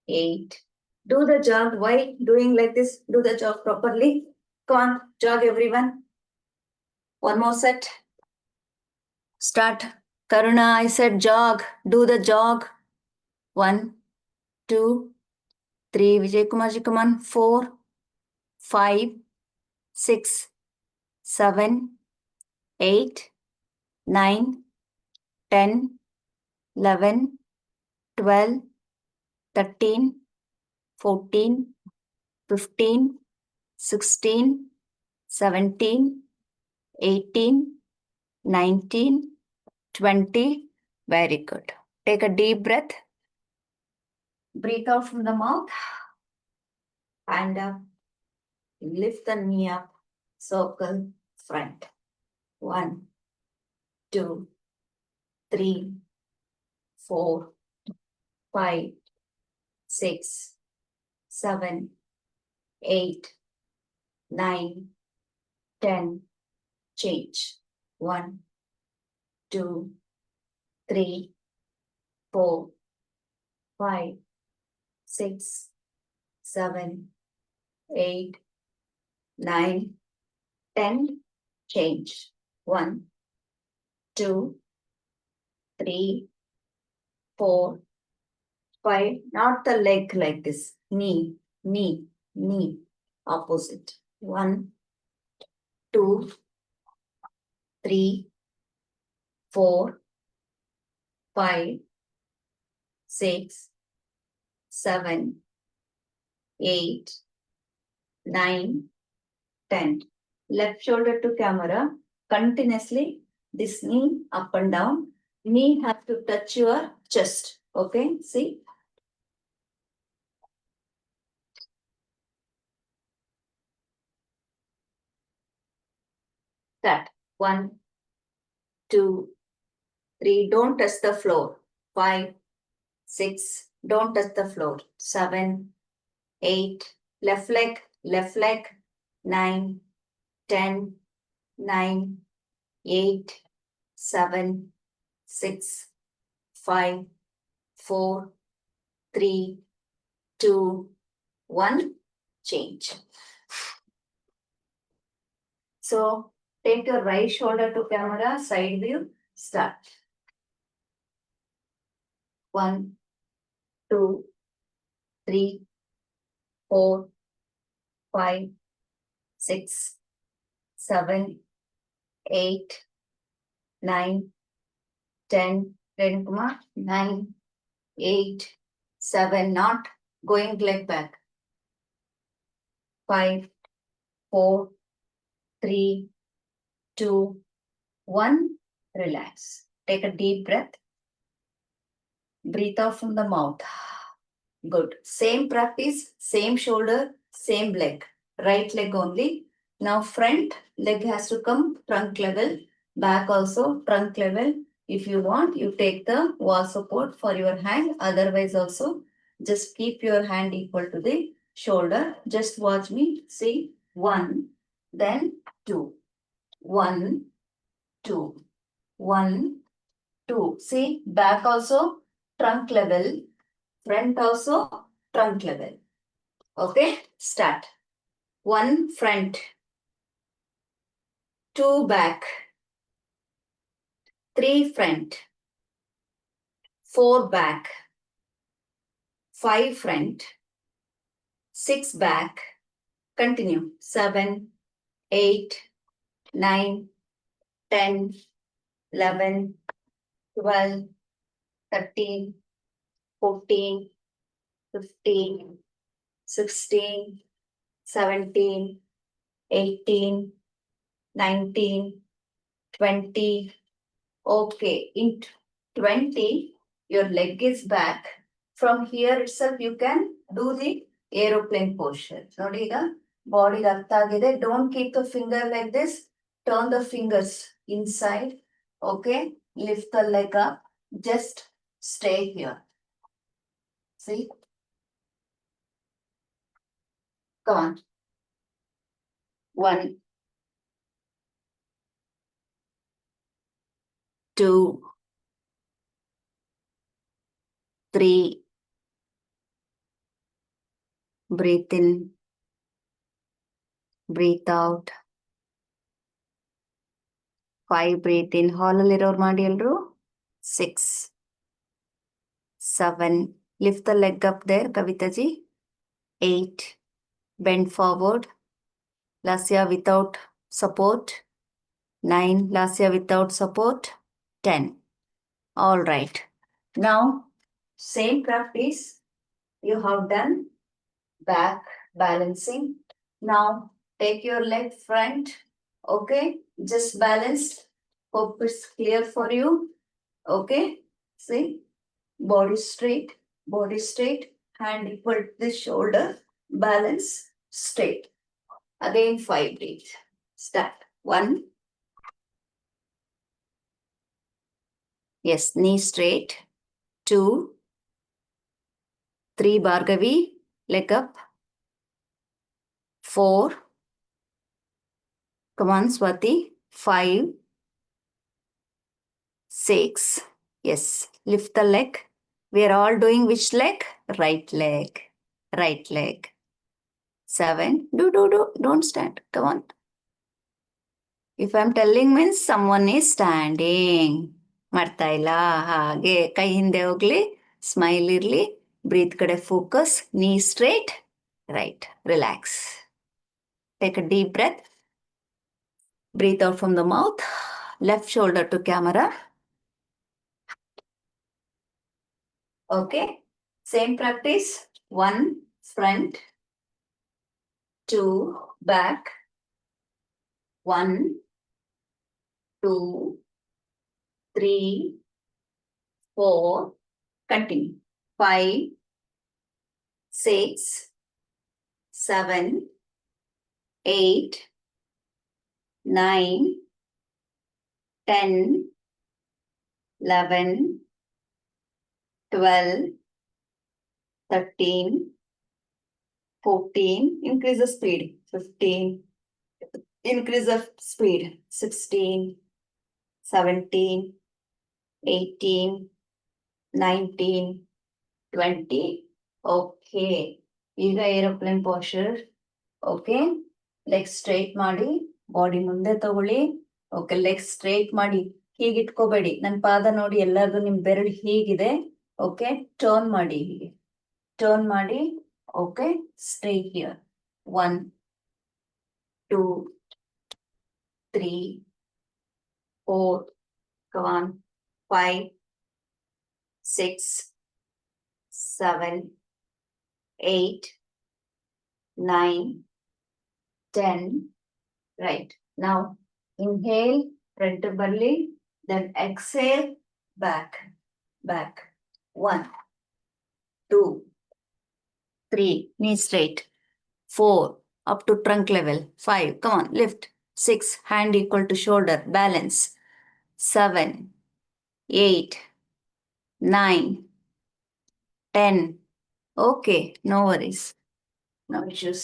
8. Do the jog. Why doing like this? Do the jog properly. Come on, jog everyone. One more set. Start. Karuna, I said jog. Do the jog. 1, 2, 3. Vijay Kumar ji, come on. 4, 5, 6, 7, 8, 9, 10, 11, 12, 13, 14, 15, 16, 17, 18, 19, 20. Very good. Take a deep breath. Breathe out from the mouth. And lift the knee up. Circle front. 1, 2, 3, 4, 5, 6, 7, 8, 9, 10. Change. 1, 2, 3, 4, 5, 6, 7, 8, 9, 10. Change. 1, 2, 3, 4, 5. Not the leg like this. Knee, knee, knee. Opposite. 1, 2, 3, 4, 5, 6, 7, 8, 9, 10. Left shoulder to camera. Continuously this knee up and down. Knee have to touch your chest. Okay, see. Start. 1, 2, 3. Don't touch the floor. 5, 6. Don't touch the floor. 7, 8. Left leg, left leg. 9, 10, 9, 8, 7, 6, 5, 4, 3, 2, 1. Change. So take your right shoulder to camera, side view. Start. 1, 2, 3, 4, 5, 6, 7, 8, 9, 10. Ren Kumar. 9, 8, 7. Not going leg back. 5, 4, 3, 2, 1. Relax. Take a deep breath. Breathe out from the mouth. Good. Same practice, same shoulder, same leg. Right leg only. Now front leg has to come trunk level. Back also trunk level. If you want, you take the wall support for your hand. Otherwise also, just keep your hand equal to the shoulder. Just watch me. See, 1, then 2. 1, 2. 1, 2. See, back also trunk level, front also trunk level. Okay, start. 1 front, 2 back, 3 front, 4 back, 5 front, 6 back. Continue. 7, 8, 9, 10, 11, 12, 13, 14, 15, 16, 17, 18, 19, 20. Okay, in 20, your leg is back. From here itself, you can do the aeroplane posture. ನೋಡಿ ಈಗ body ಅರ್ಥ ಆಗಿದೆ. Don't keep the finger like this. Turn the fingers inside. Okay, lift the leg up. Just stay here. See? Come on. 1, 2, 3. Breathe in. Breathe out. 5. Breathe in. ಹಾಲ್ ಅಲ್ಲಿರೋರು ಮಾಡಿ ಎಲ್ರು. 6, 7. Lift the leg up there, Kavitaji. 8. Bend forward. Lasya without support. 9. Lasya without support. 10. All right. Now, same practice you have done. Back balancing. Now, take your leg front. Okay, just balanced. Hope it's clear for you. Okay, see, body straight, hand equal to the shoulder, balance straight. Again 5 breaths. Start. 1. Yes, knee straight. 2, 3. Bhargavi, leg up. 4. Come on, Swati. 5, 6. Yes, lift the leg. We are all doing which leg? Right leg. Right leg. 7. Do. Don't stand. Come on. If I'm telling means someone is standing. ಮಾಡ್ತಾ ಇಲ್ಲ ಹಾಗೆ ಕೈ ಹಿಂದೆ ಹೋಗ್ಲಿ, smile ಇರ್ಲಿ, breathe ಕಡೆ focus, ನೀ straight, right, relax. Take a deep breath. Breathe out from the mouth. Left shoulder to camera. Okay. Same practice. 1 front, 2 back. 1, 2, 3, 4. Continue. 5, 6, 7, 8, 9, 10, 11, 12, 13, 14. Increase the speed. 15. Increase the speed. 16, 17, 18, 19, 20. Okay. ಈಗ aeroplane posture. Okay. Leg straight ಮಾಡಿ, body ಮುಂದೆ ತಗೊಳ್ಳಿ. Okay, leg straight ಮಾಡಿ, ಹೀಗೆ ಇಟ್ಕೋಬೇಡಿ. ನನ್ನ ಪಾದ ನೋಡಿ, ಎಲ್ಲರದು ನಿಮ್ ಬೆರಳು ಹೀಗಿದೆ. ಓಕೆ, ಟರ್ನ್ ಮಾಡಿ, ಹೀಗೆ ಟರ್ನ್ ಮಾಡಿ. Okay, stay here. 1, 2, 3, 4. Come on. 5, 6, 7, 8, 9, 10. Right. Now, inhale, front belly, then exhale, back. 1, 2, 3, knee straight. 4, up to trunk level. 5, come on, lift. 6, hand equal to shoulder, balance. 7, 8, 9, 10. Okay, no worries. No issues.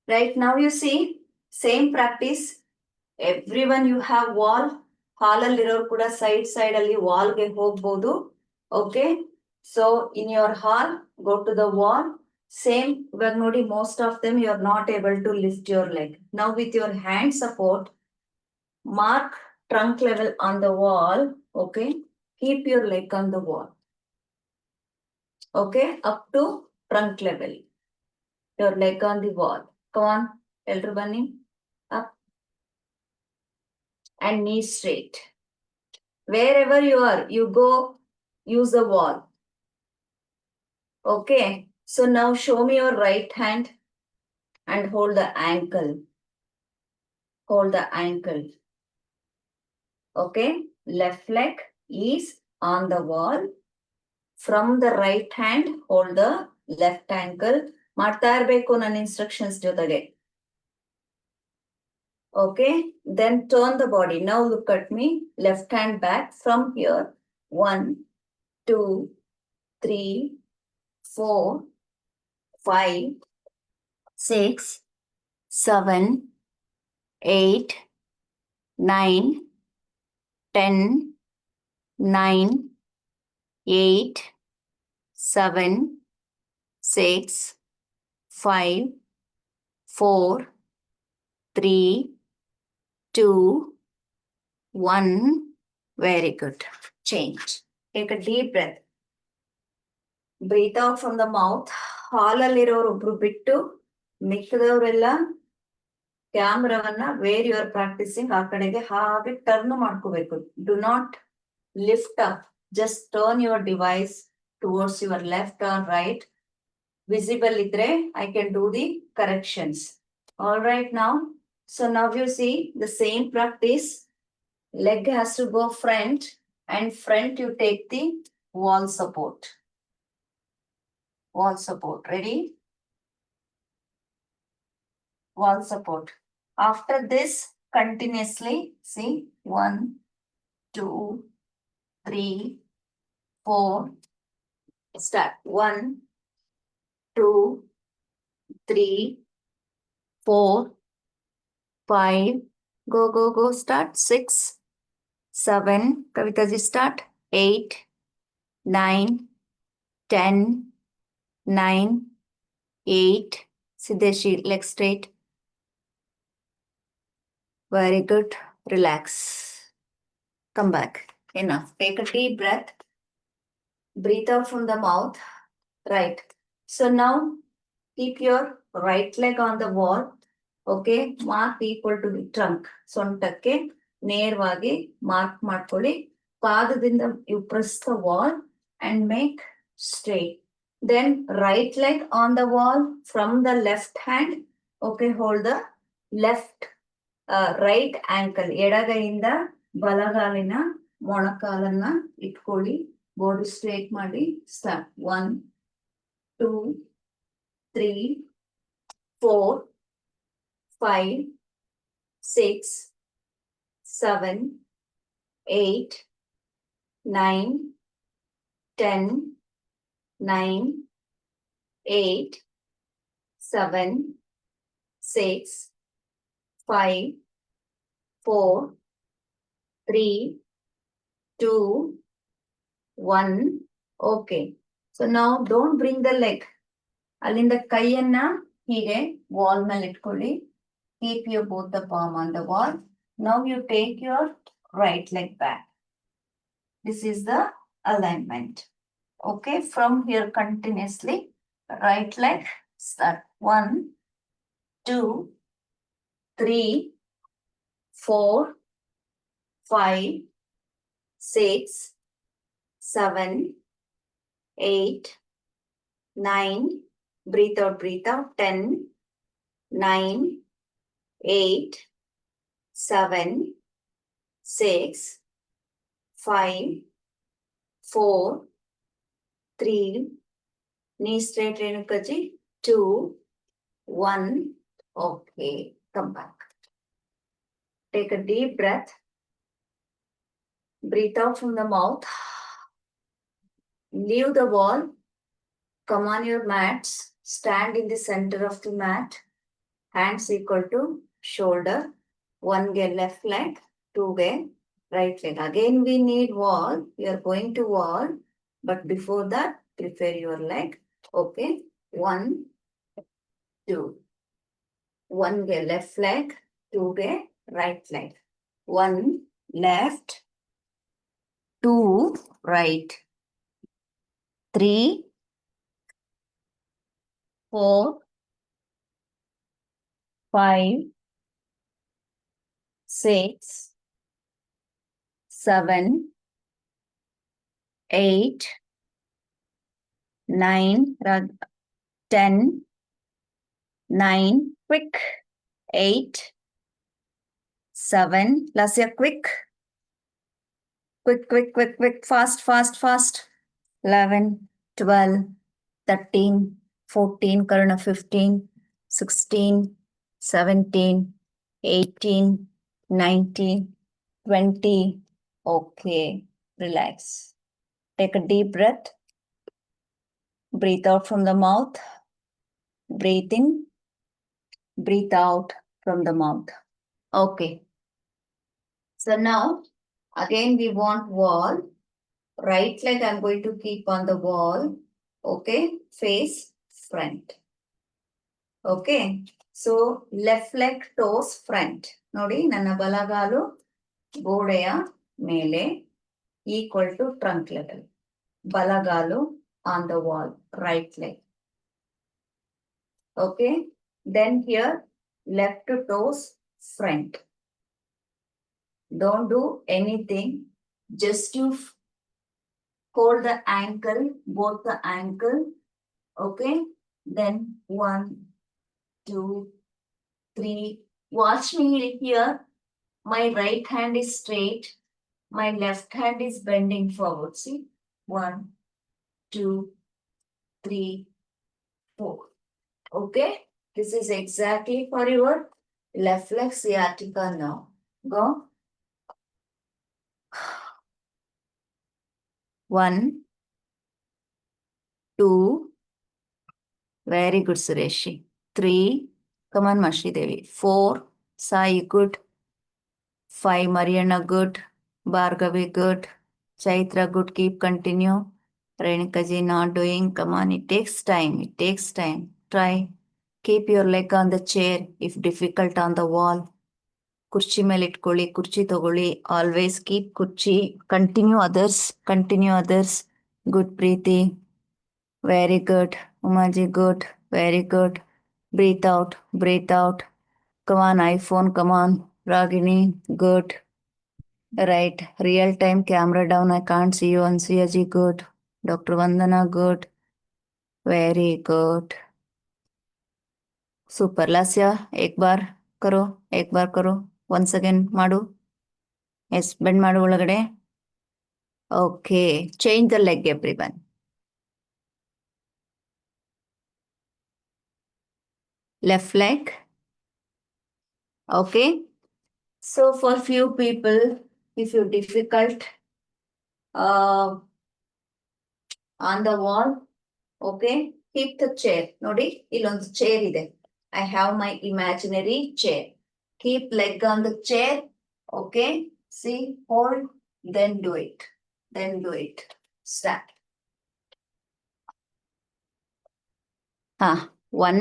Right now you see, same practice. Everyone you have wall. ಹಾಲಲ್ಲಿರೋರು ಕೂಡ side ಅಲ್ಲಿ ವಾಲ್ಗೆ ಹೋಗ್ಬೋದು. Okay, so in your hall go to the wall. Same ಇವಾಗ ನೋಡಿ, most of them you are not able to lift your leg. Now with your hand support, mark trunk level on the wall. Okay, keep your leg on the wall. Okay, up to trunk level, your leg on the wall. Come on, elder bunny, up and knees straight. Wherever you are, you go, use the wall. Okay, so now show me your right hand and hold the ankle. Hold the ankle. Okay, left leg is on the wall. From the right hand, hold the left ankle. ಮಾಡ್ತಾ ಇರಬೇಕು ನನ್ನ instructions ಜೊತೆಗೆ. Okay, then turn the body. Now look at me. Left hand back from here. 1, 2, 3, 4, 5, 6, 7, 8, 9, 10, 9, 8, 7, 6, 5, 4, 3, 2, 1. Very good. Change. Take a deep breath. Breathe out from the mouth. ಹಾಲಲ್ಲಿರೋರು ಒಬ್ರು ಬಿಟ್ಟು ಮಿಕ್ಕದವರೆಲ್ಲ ಕ್ಯಾಮ್ರಾವನ್ನ where you are practising ಆ ಕಡೆಗೆ ಹಾಗೆ turn ಮಾಡ್ಕೋಬೇಕು. Do not lift up. Just turn your device towards your left or right. Visible ಇದ್ರೆ I can do the corrections. All right now. So now you see the same practice. Leg has to go front, and front you take the wall support. Wall support. Ready? Wall support. After this, continuously, see, 1, 2, 3, 4. Start. 1, 2, 3, 4, 5. Go. Start. 6, 7. Kavitaji start. 8, 9, 10, 9, 8. Sideshi, leg straight. Very good. Relax. Come back. Enough. Take a deep breath. Breathe out from the mouth. Right. So now keep your right leg on the wall. Okay. Mark equal to the trunk. ಸೊಂಟಕ್ಕೆ ನೇರವಾಗಿ mark ಮಾಡ್ಕೊಳ್ಳಿ. ಪಾದದಿಂದ you press the wall and make straight. Then right leg on the wall from the left hand. Okay, hold the left right ankle. ಎಡಗೈಯಿಂದ ಬಲಗಾಲಿನ ಮೊಣಕಾಲನ್ನ ಇಟ್ಕೊಳ್ಳಿ. Body straight ಮಾಡಿ. Start. 1, 2, 3, 4, 5, 6, 7, 8, 9, 10, 9, 8, 7, 6, 5, 4, 3, 2, 1. Okay. So now don't bring the leg. ಅಲ್ಲಿಂದ ಕೈಯನ್ನ ಹೀಗೆ wall ಮೇಲೆ ಇಟ್ಕೊಳ್ಳಿ. Keep your both the palm on the wall. Now you take your right leg back. This is the alignment. Okay, from here continuously. Right leg start. 1, 2, 3, 4, 5, 6, 7, 8, 9. Breathe out. 10, 9, 8, 7, 6, 5, 4, 3. Knee straight, Renukaji. 2, 1. Okay, come back. Take a deep breath. Breathe out from the mouth. Leave the wall. Come on your mats. Stand in the center of the mat. Hands equal to shoulder. One ಗೆ left leg, two ಗೆ right leg. Again we need wall. We are going to wall. But before that, prepare your leg. Okay. One, two. One ಗೆ left leg, two ಗೆ right leg. One left, two right. 3, 4, 5, 6, 7, 8, 9, 10, 9, quick, 8, 7, Lasya, quick, fast, 11, 12, 13, 14, Karuna 15, 16, 17, 18, 19, 20, okay, relax. Take a deep breath. Breathe out from the mouth. Breathe in. Breathe out from the mouth. Okay. So now, again we want wall. Right leg I'm going to keep on the wall. Okay. Face front. Okay. So left leg toes front. Nodi, ನನ್ನ ಬಲಗಾಲು ಗೋಡೆಯ ಮೇಲೆ equal to trunk level. Balagalu on the wall, right leg. Okay. Then here, left toes front. Don't do anything. Just you hold the ankle, both the ankle. Okay. Then 1, 2, 3. Watch me here. My right hand is straight. My left hand is bending forward. See? 1, 2, 3, 4. Okay, this is exactly for your left leg sciatica now. Go. 1, 2. Very good, Sureshi. 3. Come on, Mashi Devi. 4. Sai, good. 5. Mariana, good. Bhargavi, good. Chaitra, good. Keep continue. Renikaji not doing. Come on, it takes time. Try. Keep your leg on the chair if difficult on the wall. ಕುರ್ಚಿ ಮೇಲೆ ಇಟ್ಕೊಳ್ಳಿ, ಕುರ್ಚಿ ತಗೊಳ್ಳಿ. Always keep ಕುರ್ಚಿ. Continue others. Good Preethi. Very good. Umaji good. Very good. Breathe out. Come on iPhone, come on. Ragini, good. Right. Real time camera down. I can't see you. Ansiyaji, good. Doctor Vandana, good. Very good. Super. Lasya, ಏಕ್ ಬಾರ್ ಕರೋ. Once again ಮಾಡು. Yes, bend ಮಾಡು ಒಳಗಡೆ. Okay. Change the leg everyone. Left leg. Okay. So for few people, if you difficult on the wall, okay, keep the chair. Nodi, illondu chair ide. I have my imaginary chair. Keep leg on the chair. Okay. See, hold, then do it. Start. 1,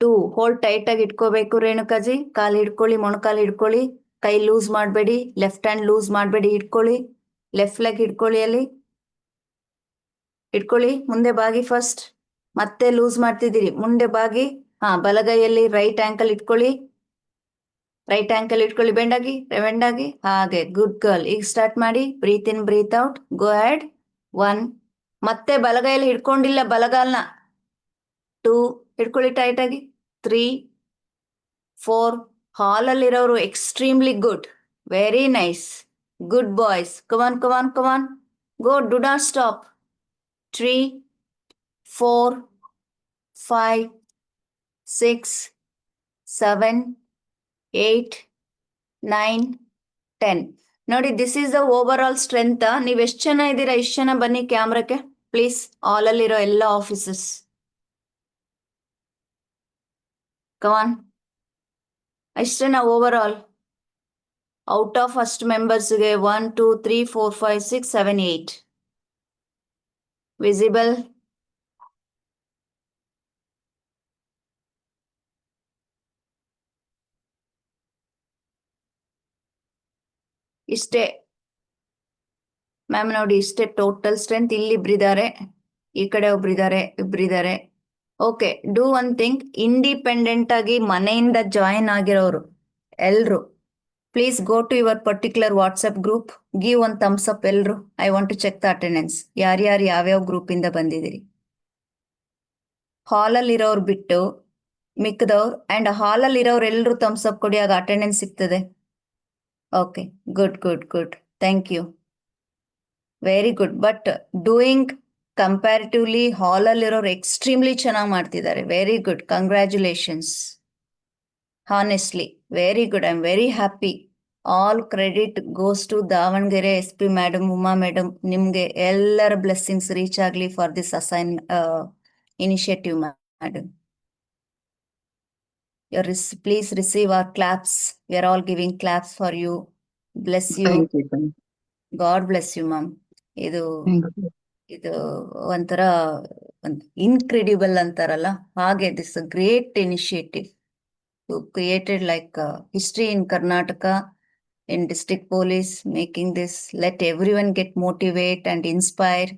2. Hold tight ಆಗಿ ಇಟ್ಕೋಬೇಕು ರೇಣುಕಾಜಿ. ಕಾಲು ಹಿಡ್ಕೊಳ್ಳಿ, ಮೊಣಕಾಲು ಹಿಡ್ಕೊಳ್ಳಿ. ಕೈ loose ಮಾಡಬೇಡಿ. Left hand loose ಮಾಡಬೇಡಿ. ಇಟ್ಕೊಳ್ಳಿ. Left leg ಹಿಡ್ಕೊಳ್ಳಿ. ಅಲ್ಲಿ ಇಟ್ಕೊಳ್ಳಿ. ಮುಂದೆ ಬಾಗಿ ಫಸ್ಟ್. ಮತ್ತೆ ಲೂಸ್ ಮಾಡ್ತಿದ್ದೀರಿ. ಮುಂದೆ ಬಾಗಿ. ಬಲಗೈಯಲ್ಲಿ ರೈಟ್ ಆಂಕಲ್ ಇಟ್ಕೊಳ್ಳಿ. ಬೆಂಡಾಗಿ. ಹಾಗೆ. Good girl. ಈಗ ಸ್ಟಾರ್ಟ್ ಮಾಡಿ. Breathe in, breathe out. Go head. 1. ಮತ್ತೆ ಬಲಗೈಯಲ್ಲಿ ಹಿಡ್ಕೊಂಡಿಲ್ಲ ಬಲಗಾಲ್ನ. 2. ಹಿಡ್ಕೊಳ್ಳಿ ಟೈಟ್ ಆಗಿ. 3, 4. ಹಾಲಲ್ಲಿರೋರು extremely good. Very nice. Good boys. Come on. Go. Do not stop. 3, 4, 5, 6, 7, 8, 9, 10. ನೋಡಿ, this is the overall strength. ನೀವ್ ಎಷ್ಟು ಜನ ಇದ್ದೀರಾ? ಇಷ್ಟು ಜನ ಬನ್ನಿ ಕ್ಯಾಮ್ರಾಕ್ಕೆ ಪ್ಲೀಸ್. ಆಲ್ ಅಲ್ಲಿರೋ ಎಲ್ಲ ಆಫೀಸರ್ಸ್ ಕಮಾನ್. ಎಷ್ಟು ಜನ ಓವರ್ ಆಲ್? ಔಟ್ ಆಫ್ ಅಷ್ಟು ಮೆಂಬರ್ಸ್ಗೆ 1 2 3 4 5 6 7 8 ವಿಸಿಬಲ್. ಇಷ್ಟೇ ಮ್ಯಾಮ್, ನೋಡಿ ಇಷ್ಟೇ ಟೋಟಲ್ ಸ್ಟ್ರೆಂತ್. ಇಲ್ಲಿ ಇಬ್ರಿದ್ದಾರೆ, ಈ ಕಡೆ ಒಬ್ರಿದ್ದಾರೆ, ಇಬ್ರಿದ್ದಾರೆ. Okay, do one thing. Independent ಆಗಿ ಮನೆಯಿಂದ ಜಾಯಿನ್ ಆಗಿರೋರು ಎಲ್ರು please go to your particular WhatsApp group, give one thumbs up ಎಲ್ರು. I want to check the attendance. ಯಾರ್ಯಾರು ಯಾವ್ಯಾವ ಗ್ರೂಪ್ ಇಂದ ಬಂದಿದ್ದೀರಿ? ಹಾಲಲ್ಲಿ ಇರೋರು ಬಿಟ್ಟು ಮಿಕ್ಕದವ್ರು, ಅಂಡ್ ಹಾಲಲ್ಲಿ ಇರೋರು ಎಲ್ರು ಥಮ್ಸ್ ಅಪ್ ಕೊಡಿ, ಆಗ ಅಟೆಂಡೆನ್ಸ್ ಸಿಗ್ತದೆ. Okay, good good good, thank you, very good. But doing comparatively ಹಾಲಲ್ಲಿರೋರು ಎಕ್ಸ್ಟ್ರೀಮ್ಲಿ ಚೆನ್ನಾಗಿ ಮಾಡ್ತಿದ್ದಾರೆ. Very good, congratulations. Honestly very good, I am very happy. All credit goes to Davanagere SP madam, Uma madam. ನಿಮ್ಗೆ ಎಲ್ಲರ blessings reach ಆಗಲಿ for this initiative madam. Please receive our claps. We are all giving claps for you. Bless you. Thank you, ma'am. God bless you, ma'am. ಇದು Thank you. ಒಂಥರ incredible ಅಂತಾರಲ್ಲ ಹಾಗೆ, this great initiative created like history in Karnataka, in district police, making this, let everyone get motivate and inspire.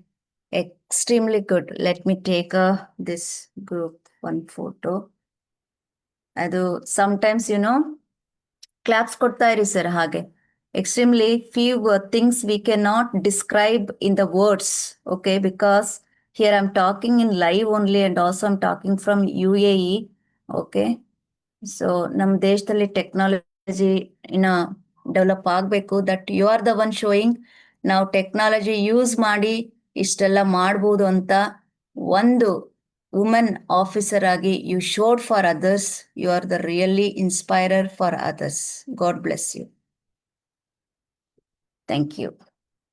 Extremely good. Let me take this group one photo. ಅದು sometimes claps ಕೊಡ್ತಾ ಇರಿ sir. ಹಾಗೆ extremely few things we cannot describe in the words, okay, because here I'm talking in live only and also I'm talking from UAE, okay. So ನಮ್ಮ ದೇಶದಲ್ಲಿ technology ಇನ್ನ develop ಆಗಬೇಕು. That you are the one showing ನಾವು technology use ಮಾಡಿ ಇಷ್ಟೆಲ್ಲ ಮಾಡ್ಬೋದು ಅಂತ. ಒಂದು ವುಮೆನ್ ಆಫೀಸರ್ ಆಗಿ you showed for others. You are the really inspirer for others. God bless you. Thank you.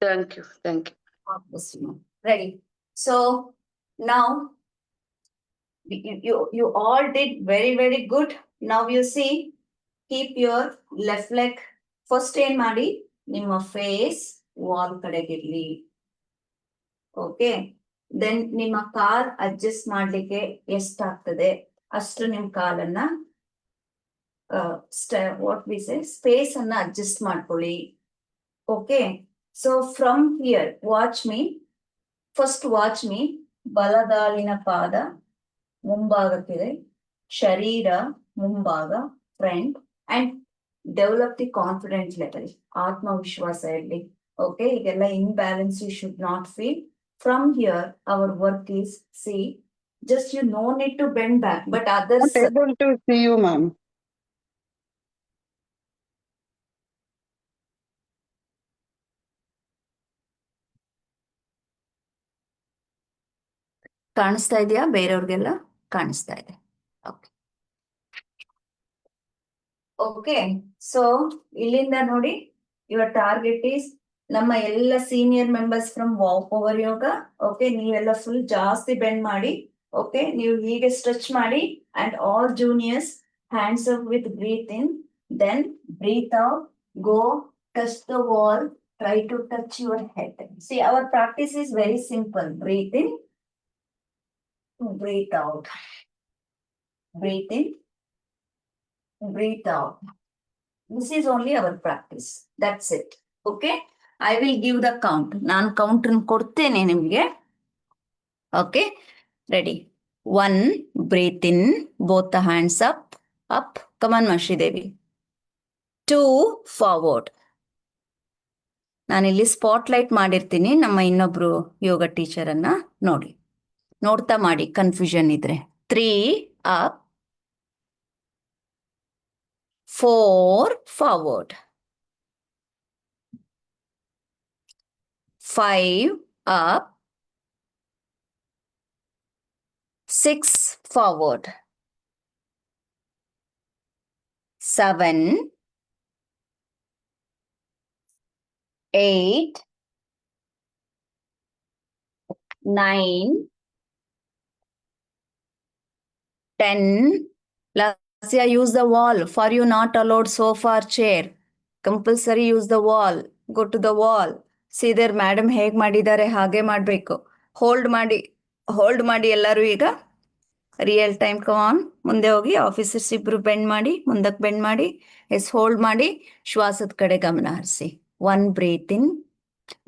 Thank you. Thank you. God bless you. Ready. So now you all did very, very good. Now you see, keep your left leg first ಏನ್ ಮಾಡಿ, ನಿಮ್ಮ face wall ಕಡೆಗಿರ್ಲಿ. Okay, then ನಿಮ್ಮ ಕಾಲ್ adjust ಮಾಡ್ಲಿಕ್ಕೆ ಎಷ್ಟಾಗ್ತದೆ ಅಷ್ಟು ನಿಮ್ ಕಾಲನ್ನ ವಾಟ್ ವಿ ಸೇ ಸ್ಪೇಸ್ ಅನ್ನ ಅಡ್ಜಸ್ಟ್ ಮಾಡ್ಕೊಳ್ಳಿ. Okay, so from here watch me. First watch me. ಬಲಗಾಲಿನ ಪಾದ ಮುಂಭಾಗಕ್ಕಿದೆ, ಶರೀರ ಮುಂಭಾಗ, front, and develop the confident level. ಆತ್ಮವಿಶ್ವಾಸ ಇರಲಿ. ಓಕೆ, ಈಗೆಲ್ಲ imbalance you should not feel. From here, our work is, see, just you no need to bend back, but others. Not able to see you, ma'am. ಕಾಣಿಸ್ತಾ ಇದೆಯಾ? ಬೇರೆಯವ್ರಿಗೆಲ್ಲ ಕಾಣಿಸ್ತಾ ಇದೆ. Okay okay, so ಇಲ್ಲಿಂದ ನೋಡಿ, your target is ನಮ್ಮ ಎಲ್ಲ senior members from power yoga. Okay, ನೀವೆಲ್ಲ full ಜಾಸ್ತಿ ಬೆಂಡ್ ಮಾಡಿ. ಓಕೆ, ನೀವು ಹೀಗೆ ಸ್ಟ್ರೆಚ್ ಮಾಡಿ. And all juniors hands up with breathe in, then breathe out, go touch the wall, try to touch your head. See, our practice is very simple. Breathe in, breathe out, breathe in, breathe out. This is only our practice. That's it. Okay, I will give the count. ನಾನು count ಕೊಡ್ತೇನೆ ನಿಮ್ಗೆ. Okay, ready. 1, breathe in, both the hands up, up. Come on, Mashidevi. 2, forward. ನಾನಿಲ್ಲಿ spotlight ಮಾಡಿರ್ತೀನಿ ನಮ್ಮ ಇನ್ನೊಬ್ರು ಯೋಗ teacher ಅನ್ನ, ನೋಡಿ, ನೋಡ್ತಾ ಮಾಡಿ, ಕನ್ಫ್ಯೂಷನ್ ಇದ್ರೆ. 3, up, 4, forward, 5, up, 6, forward, 7, 8, 9, 10. Lasya, use the wall. For you not allowed sofa or chair. Compulsory use the wall. Go to the wall. See there, madam ಹೇಗ್ ಮಾಡಿದ್ದಾರೆ ಹಾಗೆ ಮಾಡಬೇಕು. ಹೋಲ್ಡ್ ಮಾಡಿ ಎಲ್ಲರೂ ಈಗ ರಿಯಲ್ ಟೈಮ್ ಕಮಾನ್ ಮುಂದೆ ಹೋಗಿ ಆಫೀಸರ್ಸ್ ಇಬ್ರು ಬೆಂಡ್ ಮಾಡಿ ಮುಂದಕ್ಕೆ ಬೆಂಡ್ ಮಾಡಿ ಎಸ್ ಹೋಲ್ಡ್ ಮಾಡಿ ಶ್ವಾಸದ ಕಡೆ ಗಮನ ಹರಿಸಿ. 1 ಬ್ರೀತ್ ಇನ್,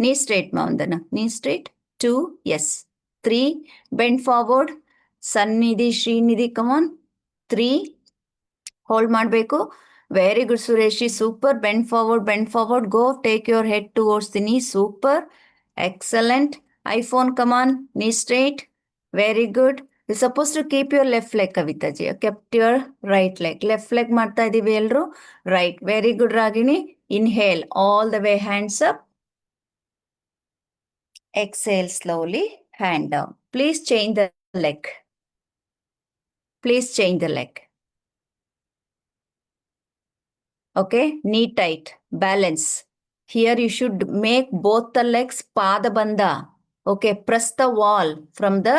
ನೀ ಸ್ಟ್ರೇಟ್ ಮಾವಂದನ, ನೀ straight. 2, S. 3, bend forward, Sannidhi Srinidhi come on. 3, hold ಮಾಡಬೇಕು. Very good Sureshi, super. Bend forward, go, take your head towards the knee, super, excellent. IPhone come on, knee straight, very good. You suppose to keep your left leg, Kavitaji, kept your right leg. Left leg ಮಾಡ್ತಾ ಇದೀವಿ ಎಲ್ರು, right, very good Ragini. Inhale all the way, hands up. Exhale slowly, hand down. Please change the leg. Please change the leg. Okay, knee tight, balance. Here you should make both the legs pada bandha. Okay, press the wall from the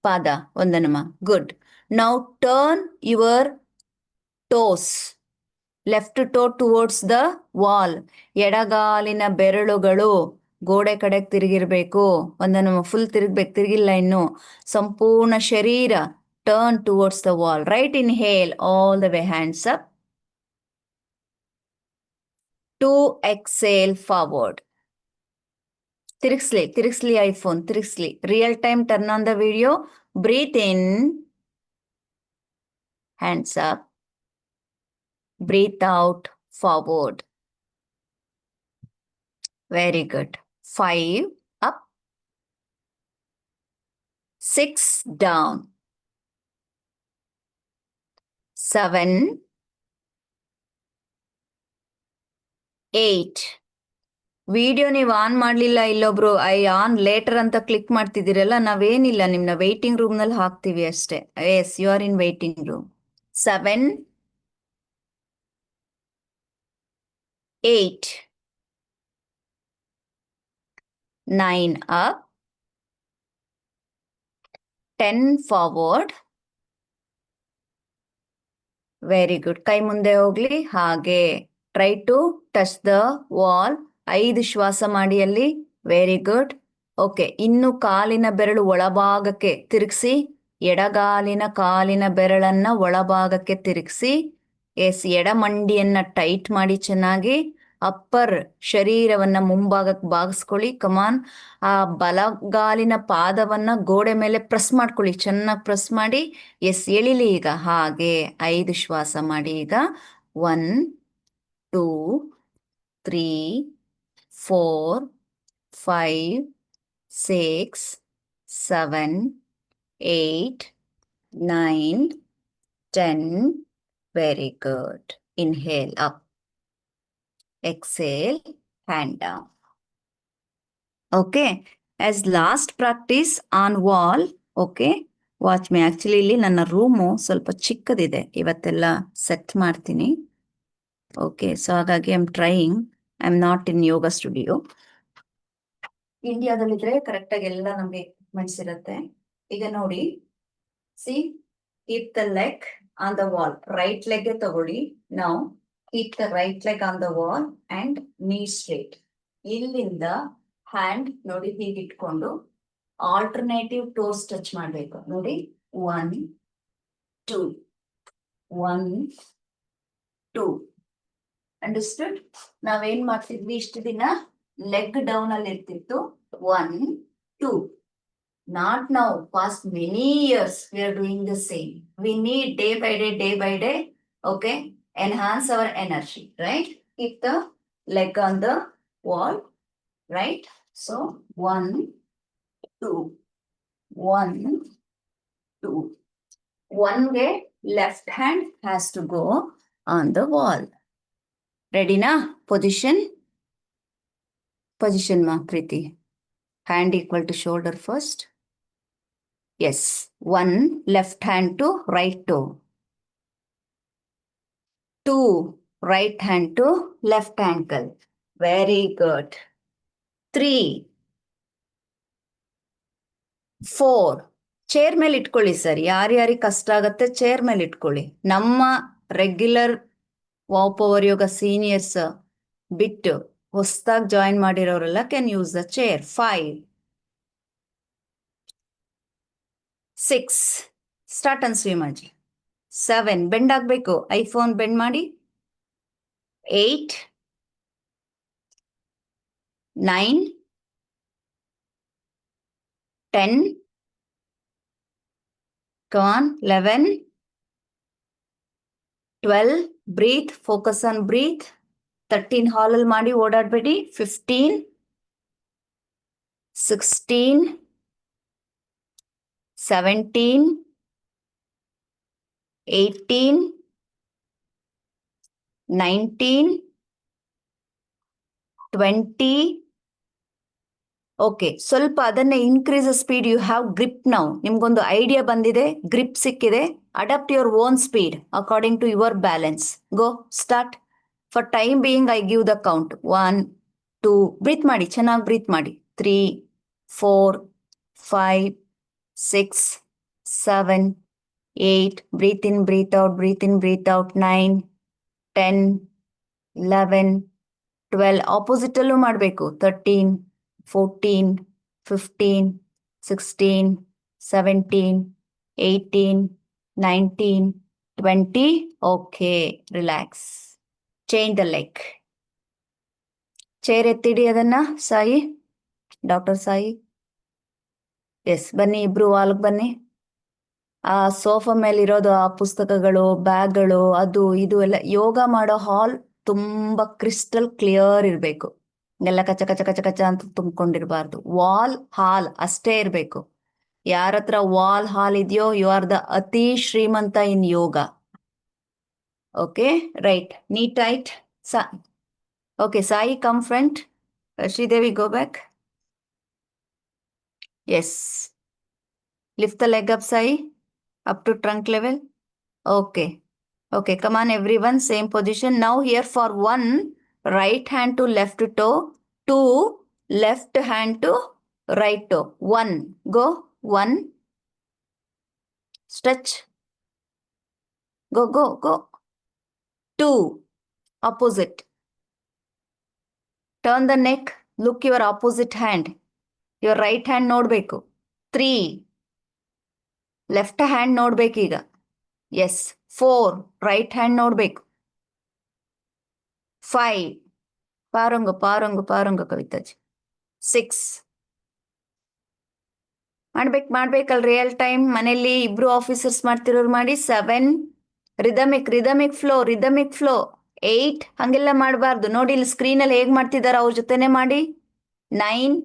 pada. Vandanama. Good. Now turn your toes. Left toe towards the wall. ಎಡಗಾಲಿನ ಬೆರಳುಗಳು ಗೋಡೆ ಕಡೆಗೆ ತಿರುಗಿರ್ಬೇಕು. ಒಂದನ್ನು full ತಿರುಗ್ಬೇಕು, ತಿರುಗಿಲ್ಲ ಇನ್ನು. ಸಂಪೂರ್ಣ ಶರೀರ turn towards the wall. Right inhale all the way, hands up. 2, exhale forward. ತಿರುಗಿಸ್ಲಿ iPhone, ತಿರುಗಿಸ್ಲಿ. Real time turn on the video. Breathe in, hands up. Breathe out, forward. Very good. 5, up. 6, down. 7, 8. Video ನೀವು on ಮಾಡಲಿಲ್ಲ, ಇಲ್ಲೊಬ್ರು I on later ಅಂತ click ಮಾಡ್ತಿದ್ದೀರಲ್ಲ, ನಾವೇನಿಲ್ಲ, ನಿಮ್ನ waiting room ನಲ್ಲಿ ಹಾಕ್ತೀವಿ ಅಷ್ಟೇ. Yes, you are in waiting room. 7, 8, 9 up, 10 forward. Very good. ಕೈ ಮುಂದೆ ಹೋಗ್ಲಿ, ಹಾಗೆ try to touch the wall. 5 ಶ್ವಾಸ ಮಾಡಿ ಅಲ್ಲಿ. Very good. ಓಕೆ, ಇನ್ನು ಕಾಲಿನ ಬೆರಳು ಒಳಭಾಗಕ್ಕೆ ತಿರುಗಿಸಿ. ಕಾಲಿನ ಬೆರಳನ್ನ ಒಳಭಾಗಕ್ಕೆ ತಿರುಗಿಸಿ. ಎಸ್, ಎಡಮಂಡಿಯನ್ನ ಟೈಟ್ ಮಾಡಿ ಚೆನ್ನಾಗಿ. ಅಪ್ಪರ್ ಶರೀರವನ್ನ ಮುಂಭಾಗಕ್ಕೆ ಬಾಗಿಸ್ಕೊಳ್ಳಿ. ಕಮಾನ್. ಆ ಬಲಗಾಲಿನ ಪಾದವನ್ನ ಗೋಡೆ ಮೇಲೆ ಪ್ರೆಸ್ ಮಾಡ್ಕೊಳ್ಳಿ, ಚೆನ್ನಾಗಿ ಪ್ರೆಸ್ ಮಾಡಿ. ಎಸ್, ಎಳಿಲಿ ಈಗ, ಹಾಗೆ 5 ಶ್ವಾಸ ಮಾಡಿ ಈಗ. 1, 2, 3, 4, 5, 6, 7, 8, 9, 10. Very good. Inhale up. Exhale, hand down. Okay, as last practice on wall. Okay, watch me. Actually ಇಲ್ಲಿ ನನ್ನ ರೂಮು ಸ್ವಲ್ಪ ಚಿಕ್ಕದಿದೆ, ಇವತ್ತೆಲ್ಲ ಸೆಟ್ ಮಾಡ್ತೀನಿ. ಓಕೆ, ಸೊ ಹಾಗಾಗಿ I am trying. I am not in yoga studio. ಇಂಡಿಯಾದಲ್ಲಿದ್ರೆ ಕರೆಕ್ಟಾಗಿ ಎಲ್ಲ ನಮಗೆ ಎಕ್ವಿಪ್ಮೆಂಟ್ಸ್ ಇರುತ್ತೆ. ಈಗ ನೋಡಿ, see, keep the leg on the wall. Right leg ತಗೊಳ್ಳಿ. ನಾವು keep the right leg on the wall and knee straight. ಇಲ್ಲಿಂದ ಹ್ಯಾಂಡ್ ನೋಡಿ ಹೀಗೆ ಇಟ್ಕೊಂಡು ಆಲ್ಟರ್ನೇಟಿವ್ ಟೋಸ್ ಟಚ್ ಮಾಡಬೇಕು. ನೋಡಿ, 1, 2, 1, 2. ಅಂಡರ್ಸ್ಟುಡ್? ನಾವೇನ್ ಮಾಡ್ತಿದ್ವಿ ಇಷ್ಟು ದಿನ? ಲೆಗ್ ಡೌನ್ ಅಲ್ಲಿ ಇರ್ತಿತ್ತು. 1, 2. Not now. Past many years we are doing the same. We need day by day. Okay, enhance our energy. Right? Keep the leg on the wall. Right? So 1, 2, 1, 2. One way left hand has to go on the wall. Ready na? Position ma, Preeti. Hand equal to shoulder first. Yes. 1 left hand to right toe. 2 right hand to left ankle. Very good. 3, 4. Chair ಮೇಲೆ ಇಟ್ಕೊಳ್ಳಿ sir. ಯಾರ್ಯಾರಿಗೆ ಕಷ್ಟ ಆಗತ್ತೆ chair ಮೇಲೆ ಇಟ್ಕೊಳ್ಳಿ. ನಮ್ಮ regular wow power yoga seniors ಬಿಟ್ಟು ಹೊಸದಾಗಿ ಜಾಯಿನ್ ಮಾಡಿರೋರೆಲ್ಲ can use the chair. 5, 6. Start and swim ಮಾಡಿ. 7. ಬೆಂಡ್ ಆಗ್ಬೇಕು. ಐಫೋನ್ ಬೆಂಡ್ ಮಾಡಿ. 8, 9, 10. Come on. 11, 12. Breathe. Focus on breathe. 13 ಹಾಲಲ್ ಮಾಡಿ ಓಡಾಡಬೇಡಿ. 15, 16, 17, 18, 19, 20. ಓಕೆ, ಸ್ವಲ್ಪ ಅದನ್ನೇ increase speed. You have grip now. ನಿಮ್ಗೊಂದು ಐಡಿಯಾ ಬಂದಿದೆ, ಗ್ರಿಪ್ ಸಿಕ್ಕಿದೆ. Adapt your own speed according to your balance. Go start. For time being I give the count. 1, 2. Breathe ಮಾಡಿ, ಚೆನ್ನಾಗಿ breathe ಮಾಡಿ. 3, 4, 5, 6, 7, 8. Breathe in, breathe out, breathe in, breathe out. 9, 10, 11, 12. Opposite ಅಲ್ಲೂ ಮಾಡಬೇಕು. 13, 14, 15, 16, 17, 18, 19, 20. Okay, relax. Change the leg. Chair ಎತ್ತಿಡಿ ಅದನ್ನ. Sai, doctor Sai. S, ಬನ್ನಿ ಇಬ್ರು ವಾಲ್ಗೆ ಬನ್ನಿ. ಆ ಸೋಫಾ ಮೇಲೆ ಇರೋದು ಆ ಪುಸ್ತಕಗಳು, ಬ್ಯಾಗ್ಗಳು, ಅದು ಇದು ಎಲ್ಲ. ಯೋಗ ಮಾಡೋ ಹಾಲ್ ತುಂಬಾ ಕ್ರಿಸ್ಟಲ್ ಕ್ಲಿಯರ್ ಇರಬೇಕು. ಎಲ್ಲ ಕಚ ಕಚ ಕಚ ಕಚ ಅಂತ ತುಂಬಿಕೊಂಡಿರ್ಬಾರ್ದು. ವಾಲ್ ಹಾಲ್ ಅಷ್ಟೇ ಇರಬೇಕು. ಯಾರ ಹತ್ರ ವಾಲ್ ಹಾಲ್ ಇದೆಯೋ ಯು ಆರ್ ದ ಅತಿ ಶ್ರೀಮಂತ in yoga. Okay, right. Knee tight. Okay, Sai come front. Sridevi go back. Yes, lift the leg up Sai, up to trunk level. Okay. Okay, come on everyone, same position. Now here for 1, right hand to left toe. 2, left hand to right toe. 1, go. 1, stretch. Go, go, go. 2, opposite. Turn the neck, look your opposite hand. Your right hand ನೋಡ್ಬೇಕು. 3, left hand ನೋಡ್ಬೇಕೀಗ. Yes. 4, right hand ನೋಡ್ಬೇಕು. 5, ಪಾರಂಗು ಪಾರಂಗು ಪಾರಂಗು ಕವಿತಾಜಿ. 6, ಮಾಡ್ಬೇಕಲ್ real time. ಮನೇಲಿ ಇಬ್ರು officers ಮಾಡ್ತಿರೋರು ಮಾಡಿ. 7, rhythmic flow. 8, ಹಂಗೆಲ್ಲ ಮಾಡಬಾರ್ದು. ನೋಡಿ ಇಲ್ಲಿ ಸ್ಕ್ರೀನ್ ಅಲ್ಲಿ ಹೇಗ್ ಮಾಡ್ತಿದಾರ, ಅವ್ರ ಜೊತೆನೆ ಮಾಡಿ. 9,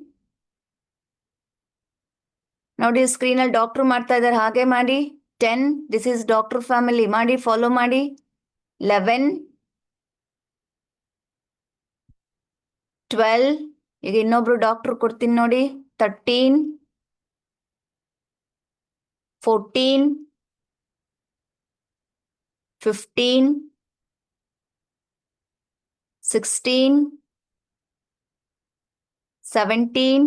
ನೋಡಿ ಸ್ಕ್ರೀನ್ ಅಲ್ಲಿ ಡಾಕ್ಟರ್ ಮಾಡ್ತಾ ಇದಾರೆ, ಹಾಗೆ ಮಾಡಿ. 10, ದಿಸ್ ಇಸ್ ಡಾಕ್ಟರ್ ಫ್ಯಾಮಿಲಿ, ಮಾಡಿ, ಫಾಲೋ ಮಾಡಿ. 11, 12, ಈಗ ಇನ್ನೊಬ್ರು ಡಾಕ್ಟರ್ ಕೊಡ್ತೀನಿ ನೋಡಿ. 13, 14, 15, 16, 17.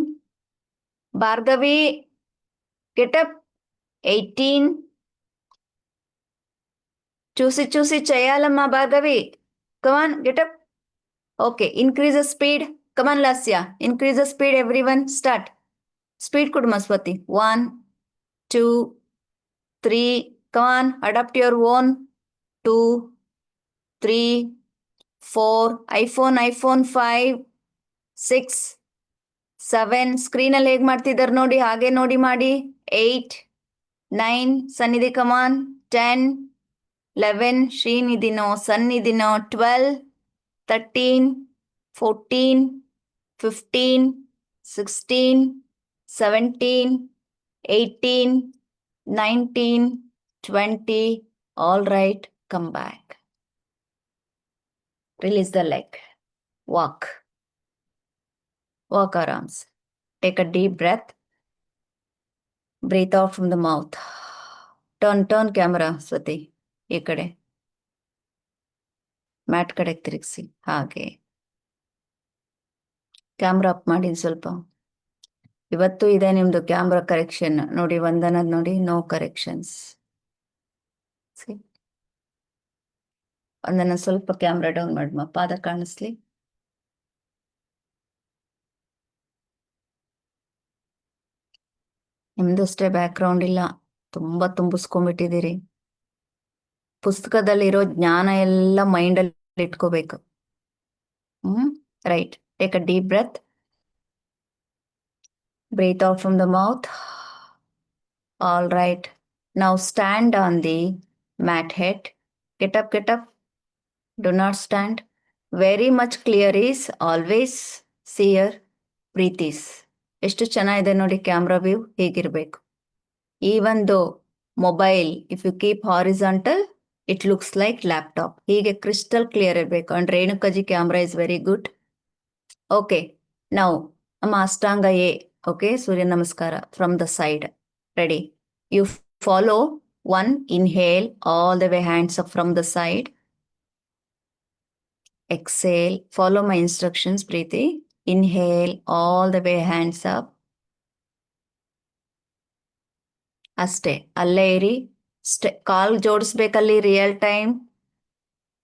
Bhargavi, get up. 18. చూసి చేయాలమ్మా Bhargavi. Come on, get up. Okay, increase the speed. Come on, Lasya. Increase the speed, everyone. Start. Speed ಕೊಡು ಮಸ್ವತಿ. 1, 2, 3. Come on, adapt your own. 2, 3, 4. iPhone 5, 6, 7. Screen ಅಲ್ಲಿ ಹೇಗ್ ಮಾಡ್ತಿದಾರೆ ನೋಡಿ, ಹಾಗೆ ನೋಡಿ ಮಾಡಿ. 8, 9. ಸನ್ನಿಧಿ, ಕಮಾನ್. 10, 11. ಶ್ರೀನಿಧಿನೋ ಸನ್ನಿಧಿನೋ. 12, 13, 14, 15, 16, 17, 18, 19, 20. All right, come back. Release the leg. Walk our arms. Take a deep breath. Breathe out from the mouth. Turn camera, Swati. ಈ ಕಡೆ ಮ್ಯಾಟ್ ಕಡೆ ತಿರುಗಿಸಿ. ಹಾಗೆ ಕ್ಯಾಮ್ರಾ ಅಪ್ ಮಾಡಿ ಸ್ವಲ್ಪ. ಇವತ್ತು ಇದೆ ನಿಮ್ದು ಕ್ಯಾಮ್ರಾ ಕರೆಕ್ಷನ್ ನೋಡಿ. ವಂದನದ್ ನೋಡಿ, ನೋ ಕರೆಕ್ಷನ್ಸ್. ವಂದನ ಸ್ವಲ್ಪ ಕ್ಯಾಮ್ರಾ ಡೌನ್ ಮಾಡಮ್ಮ, ಪಾದ ಕಾಣಿಸ್ಲಿ. ನಿಮ್ದಷ್ಟೇ ಬ್ಯಾಕ್ ಗ್ರೌಂಡ್ ಇಲ್ಲ, ತುಂಬಾ ತುಂಬಿಸ್ಕೊಂಡ್ಬಿಟ್ಟಿದ್ದೀರಿ. ಪುಸ್ತಕದಲ್ಲಿರೋ ಜ್ಞಾನ ಎಲ್ಲ ಮೈಂಡಲ್ಲಿ ಇಟ್ಕೋಬೇಕು. Right. Take a deep breath. Breathe out from the mouth. All right. Now stand on the mat head. Get up, get up. Do not stand. Very much clear is always see your breath is. ಎಷ್ಟು ಚೆನ್ನಾಗಿದೆ ನೋಡಿ camera view, ಹೇಗಿರ್ಬೇಕು. Even though mobile, if you keep horizontal, it looks like laptop. ಹೀಗೆ crystal clear ಇರಬೇಕು. And Renukaji camera is very good. Okay. Now ನಮ್ಮ Ashtanga A. Okay, Surya Namaskara from the side. Ready? You follow one, inhale all the way, hands up from the side. Exhale, follow my instructions, Preeti. Inhale all the way, hands up. ಅಷ್ಟೇ, ಅಲ್ಲೇ ಇರಿ. ಕಾಲ್ ಜೋಡಿಸ್ಬೇಕಲ್ಲಿ, real time.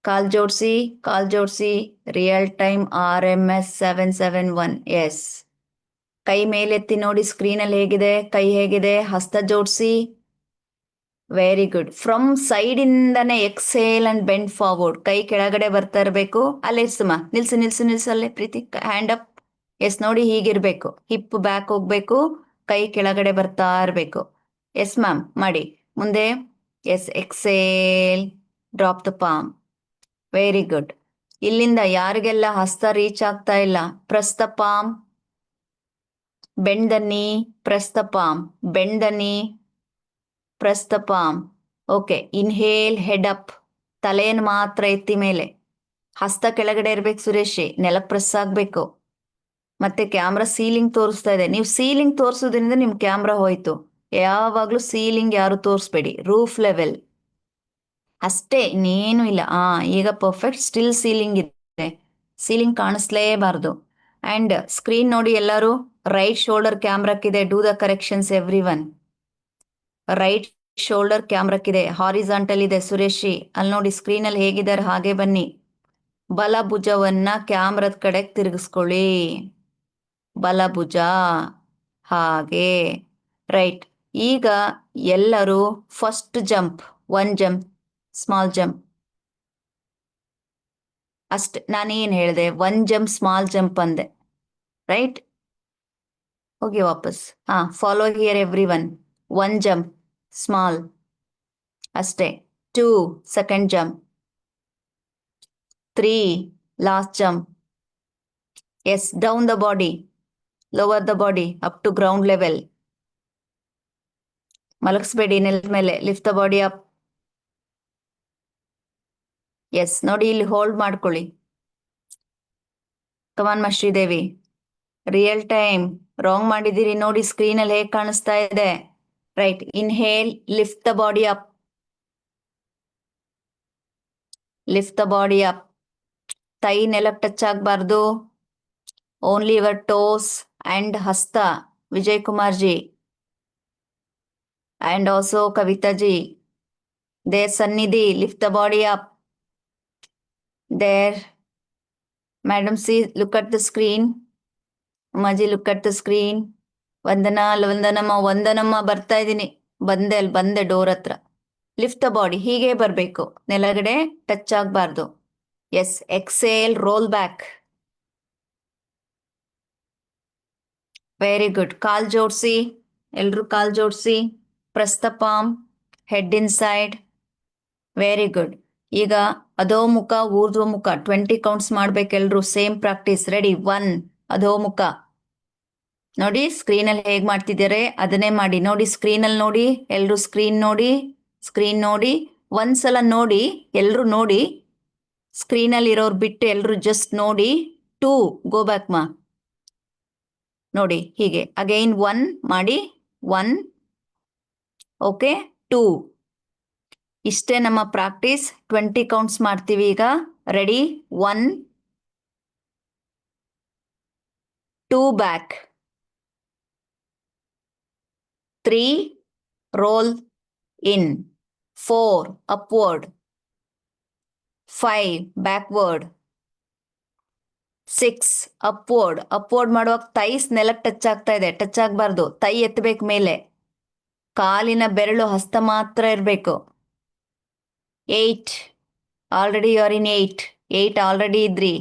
ಕಾಲ್ ಜೋಡಿಸಿ real time RMS 771. S. ಕೈ ಮೇಲೆತ್ತಿ ನೋಡಿ ಸ್ಕ್ರೀನಲ್ಲಿ ಹೇಗಿದೆ, ಕೈ ಹೇಗಿದೆ, ಹಸ್ತ ಜೋಡಿಸಿ. Very good. ಫ್ರಮ್ ಸೈಡ್ ಇಂದಾನೆ ಎಕ್ಸೇಲ್ ಅಂಡ್ ಬೆಂಡ್ ಫಾರ್ವರ್ಡ್. ಕೈ ಕೆಳಗಡೆ ಬರ್ತಾ ಇರಬೇಕು. ಅಲ್ಲೇ ಇರ್ಸಮ್ಮ, ನಿಲ್ಸು ಅಲ್ಲೇ ಪ್ರೀತಿ. Hand up. ಎಸ್, ನೋಡಿ ಹೀಗಿರ್ಬೇಕು. ಹಿಪ್ ಬ್ಯಾಕ್ ಹೋಗ್ಬೇಕು, ಕೈ ಕೆಳಗಡೆ ಬರ್ತಾ ಇರಬೇಕು. ಎಸ್ ಮ್ಯಾಮ್, ಮಾಡಿ ಮುಂದೆ. Yes, exhale, drop the palm. Very good. ಇಲ್ಲಿಂದ ಯಾರಿಗೆಲ್ಲ ಹಸ್ತ ರೀಚ್ ಆಗ್ತಾ ಇಲ್ಲ, press the palm. Bend the knee, press the palm. Bend the knee, press the palm. Okay, inhale, head up. ತಲೆಯನ್ನು ಮಾತ್ರ ಎತ್ತಿ ಮೇಲೆ. ಹಸ್ತ ಕೆಳಗಡೆ ಇರ್ಬೇಕು ಸುರೇಶಿ, ನೆಲಕ್ಕೆ ಪ್ರೆಸ್ ಆಗಬೇಕು. ಮತ್ತೆ ಕ್ಯಾಮ್ರಾ ಸೀಲಿಂಗ್ ತೋರಿಸ್ತಾ ಇದೆ. ನೀವು ಸೀಲಿಂಗ್ ತೋರಿಸೋದ್ರಿಂದ ನಿಮ್ ಕ್ಯಾಮ್ರಾ ಹೋಯ್ತು. ಯಾವಾಗ್ಲೂ ಸೀಲಿಂಗ್ ಯಾರು ತೋರಿಸ್ಬೇಡಿ, ರೂಫ್ ಲೆವೆಲ್ ಅಷ್ಟೇ, ಇನ್ನೇನು ಇಲ್ಲ. ಈಗ ಪರ್ಫೆಕ್ಟ್. ಸ್ಟಿಲ್ ಸೀಲಿಂಗ್ ಇದೆ, ಸೀಲಿಂಗ್ ಕಾಣಿಸ್ಲೇಬಾರ್ದು. ಅಂಡ್ ಸ್ಕ್ರೀನ್ ನೋಡಿ ಎಲ್ಲರೂ. ರೈಟ್ ಶೋಲ್ಡರ್ ಕ್ಯಾಮ್ರಾಕ್ಕಿದೆ. Do the corrections every one. Right shoulder ಕ್ಯಾಮ್ರಾಕ್ಕಿದೆ, ಹಾರಿಜಾಂಟಲ್ ಇದೆ ಸುರೇಶಿ. ಅಲ್ಲಿ ನೋಡಿ ಸ್ಕ್ರೀನಲ್ಲಿ ಹೇಗಿದ್ದಾರೆ ಹಾಗೆ ಬನ್ನಿ. ಬಲ ಭುಜವನ್ನ ಕ್ಯಾಮ್ರಾದ ಕಡೆಗೆ ತಿರುಗಿಸ್ಕೊಳ್ಳಿ. ಬಲ ಭುಜ ಹಾಗೆ. ರೈಟ್. ಈಗ ಎಲ್ಲರೂ first jump, 1 jump, small jump ಅಷ್ಟೆ. ನಾನೇನು ಹೇಳಿದೆ, 1 ಜಂಪ್, ಸ್ಮಾಲ್ ಜಂಪ್ ಅಂದೆ. ರೈಟ್. ಹೋಗಿ ವಾಪಸ್. Follow here every one. 1 jump, small ಅಷ್ಟೇ. 2 second jump. 3 last jump. Yes, down the body, lower the body up to ground level. ಮಲಗಿಸ್ಬೇಡಿ ನೆಲದ ಮೇಲೆ. Lift the body up. Yes, ನೋಡಿ ಇಲ್ಲಿ ಹೋಲ್ಡ್ ಮಾಡ್ಕೊಳ್ಳಿ. Come on Sridevi. Real time. Wrong ಮಾಡಿದ್ದೀರಿ ನೋಡಿ, ಸ್ಕ್ರೀನಲ್ಲಿ ಹೇಗೆ ಕಾಣಿಸ್ತಾ ಇದೆ. Right. Inhale, lift the body up. Lift the body up. Thigh ನೆಲಕ್ಕೆ ಟಚ್ ಆಗಬಾರ್ದು. ಓನ್ಲಿ ಯುವರ್ ಟೋಸ್ ಅಂಡ್ ಹಸ್ತ. Vijay Kumar ji and also Kavita ji. There Sannidhi, lift the body up. There. Madam, see, look at the screen. Umaji, look at the screen. ವಂದನಮ್ಮ ಬರ್ತಾ ಇದ್ದೀನಿ. ಬಂದೆ door ಹತ್ರ. Lift the body, ಹೀಗೆ ಬರಬೇಕು, ನೆಲಗಡೆ touch ಆಗಬಾರ್ದು. Yes, exhale, roll back. Very good. ಕಾಲ್ ಜೋಡಿಸಿ, ಎಲ್ರು ಕಾಲ್ ಜೋಡಿಸಿ. Press the palm, head inside. Very good. ಈಗ ಅಧೋಮುಖ, ಊರ್ಧ್ವಮುಖ 20 ಕೌಂಟ್ಸ್ ಮಾಡ್ಬೇಕೆಲ್ರು. Same practice. ರೆಡಿ. 1 ಅಧೋಮುಖ. ನೋಡಿ ಸ್ಕ್ರೀನಲ್ಲಿ ಹೇಗೆ ಮಾಡ್ತಿದ್ದಾರೆ ಅದನ್ನೇ ಮಾಡಿ. ನೋಡಿ ಸ್ಕ್ರೀನಲ್ಲಿ ನೋಡಿ, ಎಲ್ರು ಸ್ಕ್ರೀನ್ ನೋಡಿ. ಒಂದ್ಸಲ ನೋಡಿ, ಎಲ್ರು ನೋಡಿ. ಸ್ಕ್ರೀನಲ್ಲಿ ಇರೋರು ಬಿಟ್ಟು ಎಲ್ರು ಜಸ್ಟ್ ನೋಡಿ. 2 ಗೋ ಬ್ಯಾಕ್ ಮಾ. ನೋಡಿ ಹೀಗೆ ಅಗೈನ್ 1 ಮಾಡಿ. 1. ಓಕೆ, 2. ಇಷ್ಟೇ ನಮ್ಮ ಪ್ರಾಕ್ಟೀಸ್. 20 ಕೌಂಟ್ಸ್ ಮಾಡ್ತೀವಿ ಈಗ. Ready. 1 2 back. 3 roll in. 4 upward. 5 backward. 6 upward. upward ಮಾಡುವಾಗ ಥೈಸ್ ನೆಲಕ್ಕೆ ಟಚ್ ಆಗ್ತಾ ಇದೆ, ಟಚ್ ಆಗಬಾರ್ದು. ತೈ ಎತ್ತಬೇಕು ಮೇಲೆ, ಕಾಲಿನ ಬೆರಳು ಹಸ್ತ ಮಾತ್ರ ಇರಬೇಕು. 8 already you are in 8 already ಇದ್ರಿ.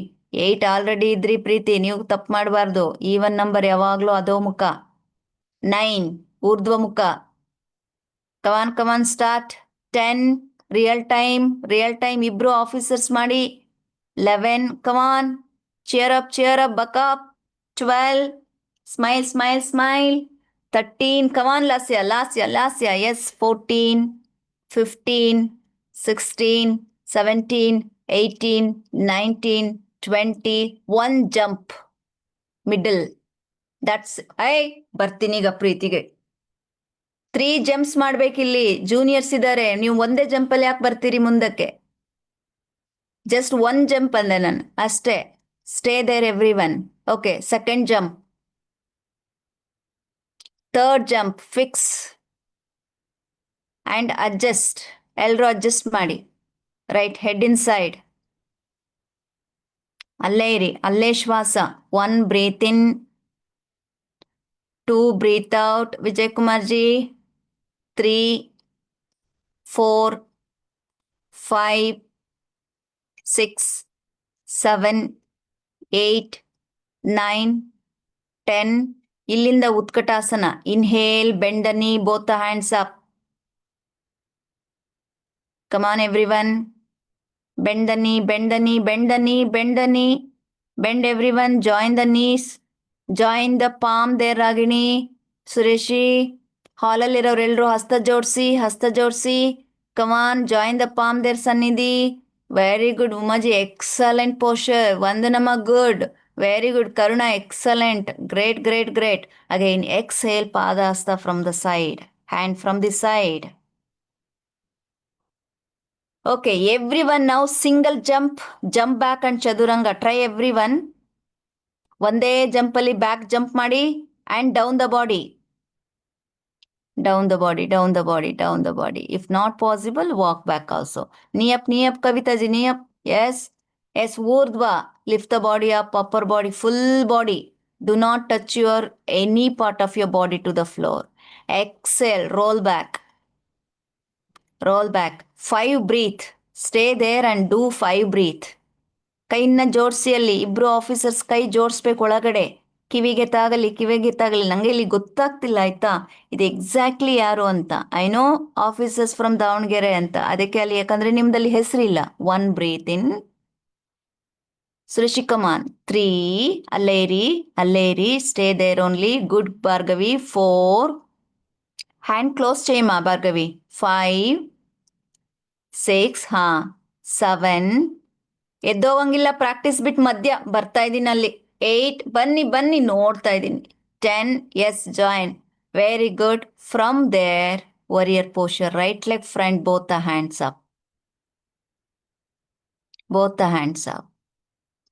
8 ಆಲ್ರೆಡಿ ಇದ್ರಿ ಪ್ರೀತಿ, ನೀವು ತಪ್ಪು ಮಾಡಬಾರ್ದು. ಈವನ್ ನಂಬರ್ ಯಾವಾಗಲೂ ಅದೋ ಮುಖ. 9 ಊರ್ಧ್ವ ಮುಖ. ಕಮಾನ್ ಕಮಾನ್ ಸ್ಟಾರ್ಟ್. 10 ರಿಯಲ್ ಟೈಮ್ ಇಬ್ರು ಆಫೀಸರ್ಸ್ ಮಾಡಿ. 11 ಕಮಾನ್ cheer up buck up. 12 smile. 13 come on Lasya, yes. 14 15 16 17 18 19 20 1 jump middle. that's ಬರ್ತೀನಿ ಈಗ ಪ್ರೀತಿಗೆ. 3 ಜಂಪ್ಸ್ ಮಾಡ್ಬೇಕಿಲ್ಲಿ. ಜೂನಿಯರ್ಸ್ ಇದ್ದಾರೆ, ನೀವು ಒಂದೇ ಜಂಪಲ್ಲಿ ಯಾಕೆ ಬರ್ತೀರಿ ಮುಂದಕ್ಕೆ? ಜಸ್ಟ್ 1 ಜಂಪ್ ಅಂದೆ ನಾನು ಅಷ್ಟೇ. Stay there everyone. Okay, second jump. Third jump, fix and adjust. Elro adjust ಮಾಡಿ. Right, head inside. ಅಲ್ಲೇ ಇರಿ, ಅಲ್ಲೇ ಶ್ವಾಸ. 1 breathe in. 2 breathe out. Vijay Kumar ji. 3 4 5 6 7 8 9 10. ಇಲ್ಲಿಂದ ಉತ್ಕಟಾಸನ. Inhale, bend the knee, both the hands up. Come on everyone. Bend the knee. Bend everyone. Join the knees. Join the palm there, Ragini. Sureshi. ಹಾಲಲ್ಲಿರೋರೆಲ್ಲರೂ ಹಸ್ತ ಜೋಡಿಸಿ. Come on, join the palm there, Sannidhi. Very good, Umaji. Excellent posture. Vandanama, good. Very good. Karuna, excellent. Great. Again, exhale, Padahasta from the side. Hand from the side. Okay, everyone now single jump back and Chaduranga. Try everyone. ಒಂದೇ ಜಂಪಲ್ಲಿ back jump ಮಾಡಿ and down the body. Down the body. If not possible, walk back also. Knee up, Kavita ji, knee up. Yes, Urdhva. Lift the body up, upper body, full body. Do not touch any part of your body to the floor. Exhale, roll back. 5 breathe. Stay there and do 5 breathe. ಕೈನ ಜೋಡಿಸಿ. ಅಲ್ಲಿ ಇಬ್ರು officers ಕೈ ಜೋಡಿಸ್ಬೇಕು ಒಳಗಡೆ. ಕಿವಿಗೆ ತಾಗಲಿ. ನಂಗೆ ಇಲ್ಲಿ ಗೊತ್ತಾಗ್ತಿಲ್ಲ ಆಯ್ತಾ, ಇದು ಎಕ್ಸಾಕ್ಟ್ಲಿ ಯಾರು ಅಂತ. I know officers from Davanagere ಅಂತ, ಅದಕ್ಕೆ ಅಲ್ಲಿ, ಯಾಕಂದ್ರೆ ನಿಮ್ದಲ್ಲಿ ಹೆಸರಿಲ್ಲ. 1 ಬ್ರೀತ್ ಇನ್. ಸುರೇಶಿ ಕಮಾನ್. 3 ಅಲ್ಲೇ ಇರಿ. Stay there only. Good Bhargavi. 4 hand close చేయమా ಭಾರ್ಗವಿ. 5 6 7 ಎದ್ದೋವಂಗಿಲ್ಲ, ಪ್ರಾಕ್ಟೀಸ್ ಬಿಟ್ಟು ಮಧ್ಯ ಬರ್ತಾ ಇದ್ದೀನಿ ಅಲ್ಲಿ. 8 ಬನ್ನಿ ನೋಡ್ತಾ ಇದ್ದೀನಿ. 10 yes join. Very good. From there warrior posture. Right leg front, both the hands up.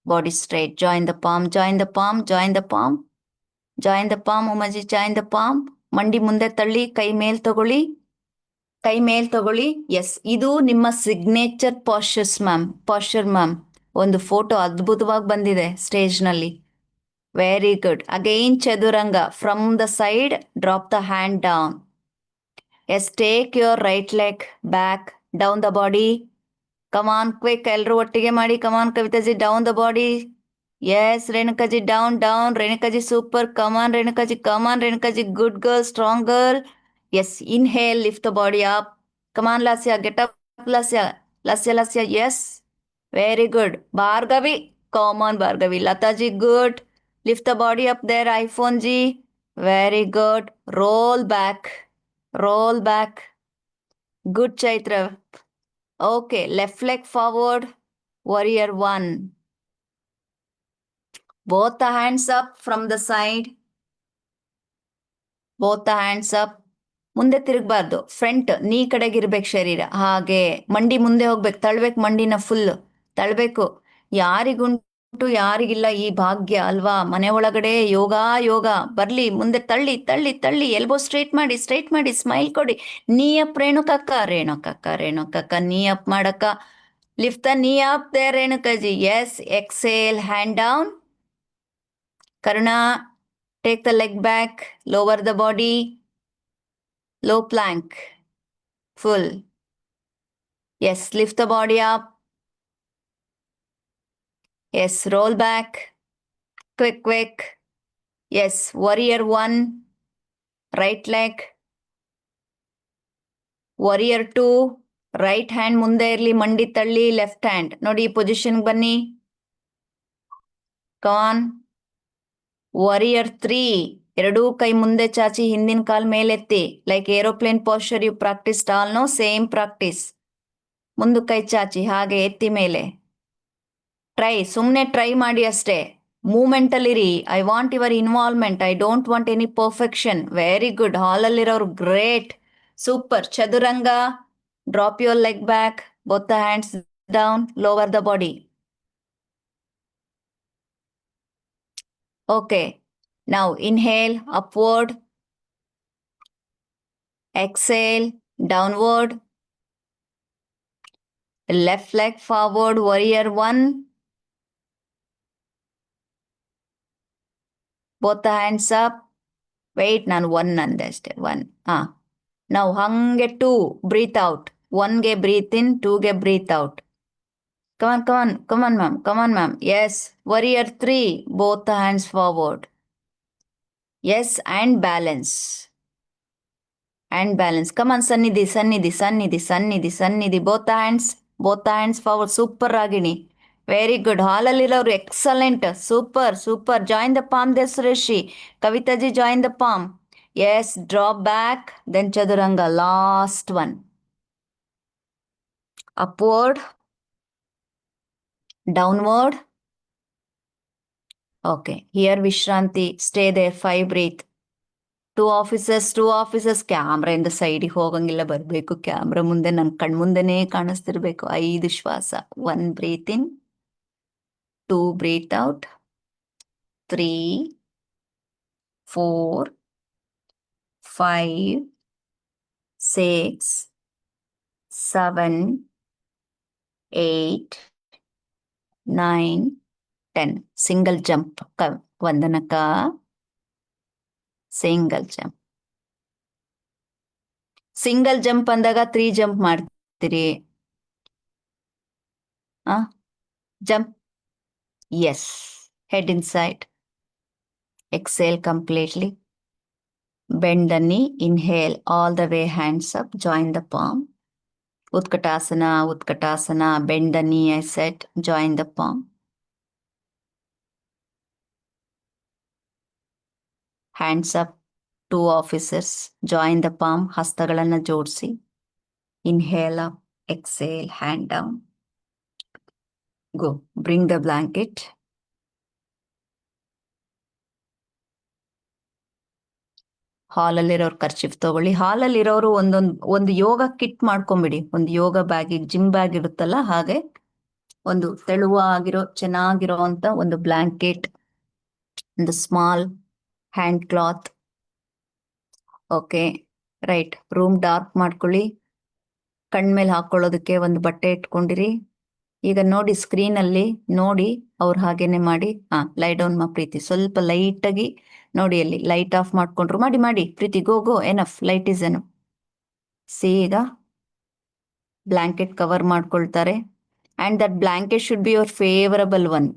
Body straight. Join the palm. Umaji, join the palm. ಮಂಡಿ ಮುಂದೆ ತಳ್ಳಿ, ಕೈ ಮೇಲ್ ತಗೊಳ್ಳಿ. ಎಸ್, ಇದು ನಿಮ್ಮ ಸಿಗ್ನೇಚರ್ ಪಾಶ್ಚರ್ ಮ್ಯಾಮ್. ಒಂದು ಫೋಟೋ ಅದ್ಭುತವಾಗಿ ಬಂದಿದೆ ಸ್ಟೇಜ್ನಲ್ಲಿ. Very good. Again Chaturanga. From the side, drop the hand down. Yes, take your right leg back, down the body. Come on quick, ಎಲ್ಲರೂ ಒಟ್ಟಿಗೆ ಮಾಡಿ. Come on Kavitaji, down the body. Yes, Renukaji, down. Renukaji super. Come on Renukaji, good girl, strong girl. Yes, inhale, lift the body up. Come on, Lasya, get up, Lasya. Yes, very good. Bhargavi, come on, Bhargavi. Lataji, good. Lift the body up there, iPhone ji. Very good. Roll back. Good, Chaitra. Okay, left leg forward. Warrior 1. Both the hands up from the side. ಮುಂದೆ ತಿರುಗಬಾರ್ದು. Front ನೀ ಕಡೆಗಿರ್ಬೇಕು ಶರೀರ. ಹಾಗೆ ಮಂಡಿ ಮುಂದೆ ಹೋಗ್ಬೇಕು. ತಳ್ಬೇಕು, ಮಂಡಿನ full ತಳ್ಬೇಕು. ಯಾರಿಗುಂಟು ಯಾರಿಗಿಲ್ಲ ಈ ಭಾಗ್ಯ ಅಲ್ವಾ? ಮನೆ ಒಳಗಡೆ ಯೋಗ ಯೋಗ ಬರ್ಲಿ, ಮುಂದೆ ತಳ್ಳಿ ತಳ್ಳಿ ತಳ್ಳಿ, ಎಲ್ಬೋ ಸ್ಟ್ರೈಟ್ ಮಾಡಿ ಸ್ಮೈಲ್ ಕೊಡಿ. ನೀ ಅಪ್ ರೇಣುಕಕ್ಕ, ರೇಣುಕಕ್ಕ ರೇಣುಕಕ್ಕ, ನೀ ಅಪ್ ಮಾಡಕ್ಕ. ಲಿಫ್ಟ್ ದ ನೀ ಅಪ್ ದೇ Renukaji. Yes, exhale, hand down. Karuna, take the leg back, lower the body, low plank, full. Yes, lift the body up. Yes, roll back, quick. Yes, warrior 1, right leg. warrior 2, right hand ಮುಂದೆ ಇರಲಿ, ಮಂಡಿ ತಳ್ಳಿ, left hand ನೋಡಿ ಈ position ಬನ್ನಿ. ಕಾನ್. Warrior 3, ಎರಡೂ ಕೈ ಮುಂದೆ ಚಾಚಿ ಹಿಂದಿನ ಕಾಲ್ ಮೇಲೆತ್ತಿ, like aeroplane posture you practice all no, same practice. ಮುಂದು ಕೈ ಚಾಚಿ ಹಾಗೆ ಎತ್ತಿ ಮೇಲೆ. ಸುಮ್ಮನೆ ಟ್ರೈ ಮಾಡಿ ಅಷ್ಟೇ. ಮೂಮೆಂಟ್ ಅಲ್ಲಿರಿ. I want your involvement, I don't want any perfection. Very good. ಹಾಲಲ್ಲಿರೋರು great, super. Chaduranga, drop your leg back, both the hands down, lower the body. Okay, now inhale upward, exhale downward, left leg forward, warrior 1. both the hands up. Wait, ನಾನು 1 ಅಂದೆ ಅಷ್ಟೇ. 1. ನಾವು ಹಂಗೆ 2, breathe out. 1ಗೆ breathe in, 2ಗೆ breathe out. Come on ma'am. Yes, warrior 3, both the hands forward. Yes, and balance. Come on, Sannidhi. Both the hands forward. Super, Ragini. Very good. ಹಾಲಲ್ಲಿರೋರು excellent, super. Join the palm there, Sureshi. Kavitaji, join the palm. Yes, drop back, then Chaduranga, last one. Upward, downward. Okay, here Vishranti, stay there, 5 breathe. 2 officers ಕ್ಯಾಮ್ರಾಯಿಂದ ಸೈಡಿಗೆ ಹೋಗಂಗಿಲ್ಲ, ಬರಬೇಕು camera ಮುಂದೆ, ನನ್ನ ಕಣ್ಮುಂದೆನೇ ಕಾಣಿಸ್ತಿರ್ಬೇಕು. 5 ಶ್ವಾಸ. 1 breathe in, 2 breathe out, 3, 4, 5, 6, 7, 8, 9, 10. Single jump. ವಂದನಕ, single jump ಅಂದಾಗ 3 jump ಮಾಡ್ತೀರಿ. Jump. Yes, head inside. Exhale completely. Bend the knee. Inhale all the way, hands up. Join the palm. Utkatasana. Bend the knee, I said. Join the palm. Hands up. 2 officers. Join the palm. ಹಸ್ತಗಳನ್ನ ಜೋಡಿಸಿ. Inhale up. Exhale. Hand down. Go. Bring the blanket. ಹಾಲಲ್ಲಿರೋರು kerchief ತಗೊಳ್ಳಿ. ಹಾಲಲ್ಲಿರೋರು ಒಂದು ಯೋಗ kit ಮಾಡ್ಕೊಂಬಿಡಿ. ಒಂದು ಯೋಗ bag, gym bag ಇರುತ್ತಲ್ಲ ಹಾಗೆ ಒಂದು ತೆಳುವಾಗಿರೋ ಚೆನ್ನಾಗಿರೋ ಅಂತ ಒಂದು ಬ್ಲಾಂಕೆಟ್, ಒಂದು small hand cloth. Okay, right. Room dark ಮಾಡ್ಕೊಳ್ಳಿ. ಕಣ್ಮೇಲೆ ಹಾಕೊಳ್ಳೋದಕ್ಕೆ ಒಂದು ಬಟ್ಟೆ ಇಟ್ಕೊಂಡಿರಿ. ಈಗ ನೋಡಿ ಸ್ಕ್ರೀನಲ್ಲಿ ನೋಡಿ, ಅವ್ರು ಹಾಗೇನೆ ಮಾಡಿ. ಲೈ ಡೌನ್ ಮಾ ಪ್ರೀತಿ. ಸ್ವಲ್ಪ ಲೈಟಾಗಿ ನೋಡಿ, ಅಲ್ಲಿ ಲೈಟ್ ಆಫ್ ಮಾಡ್ಕೊಂಡ್ರು ಮಾಡಿ Preethi. Go enough, light is enough. ಈಗ ಬ್ಲಾಂಕೆಟ್ ಕವರ್ ಮಾಡ್ಕೊಳ್ತಾರೆ. And that blanket should be your favourable one.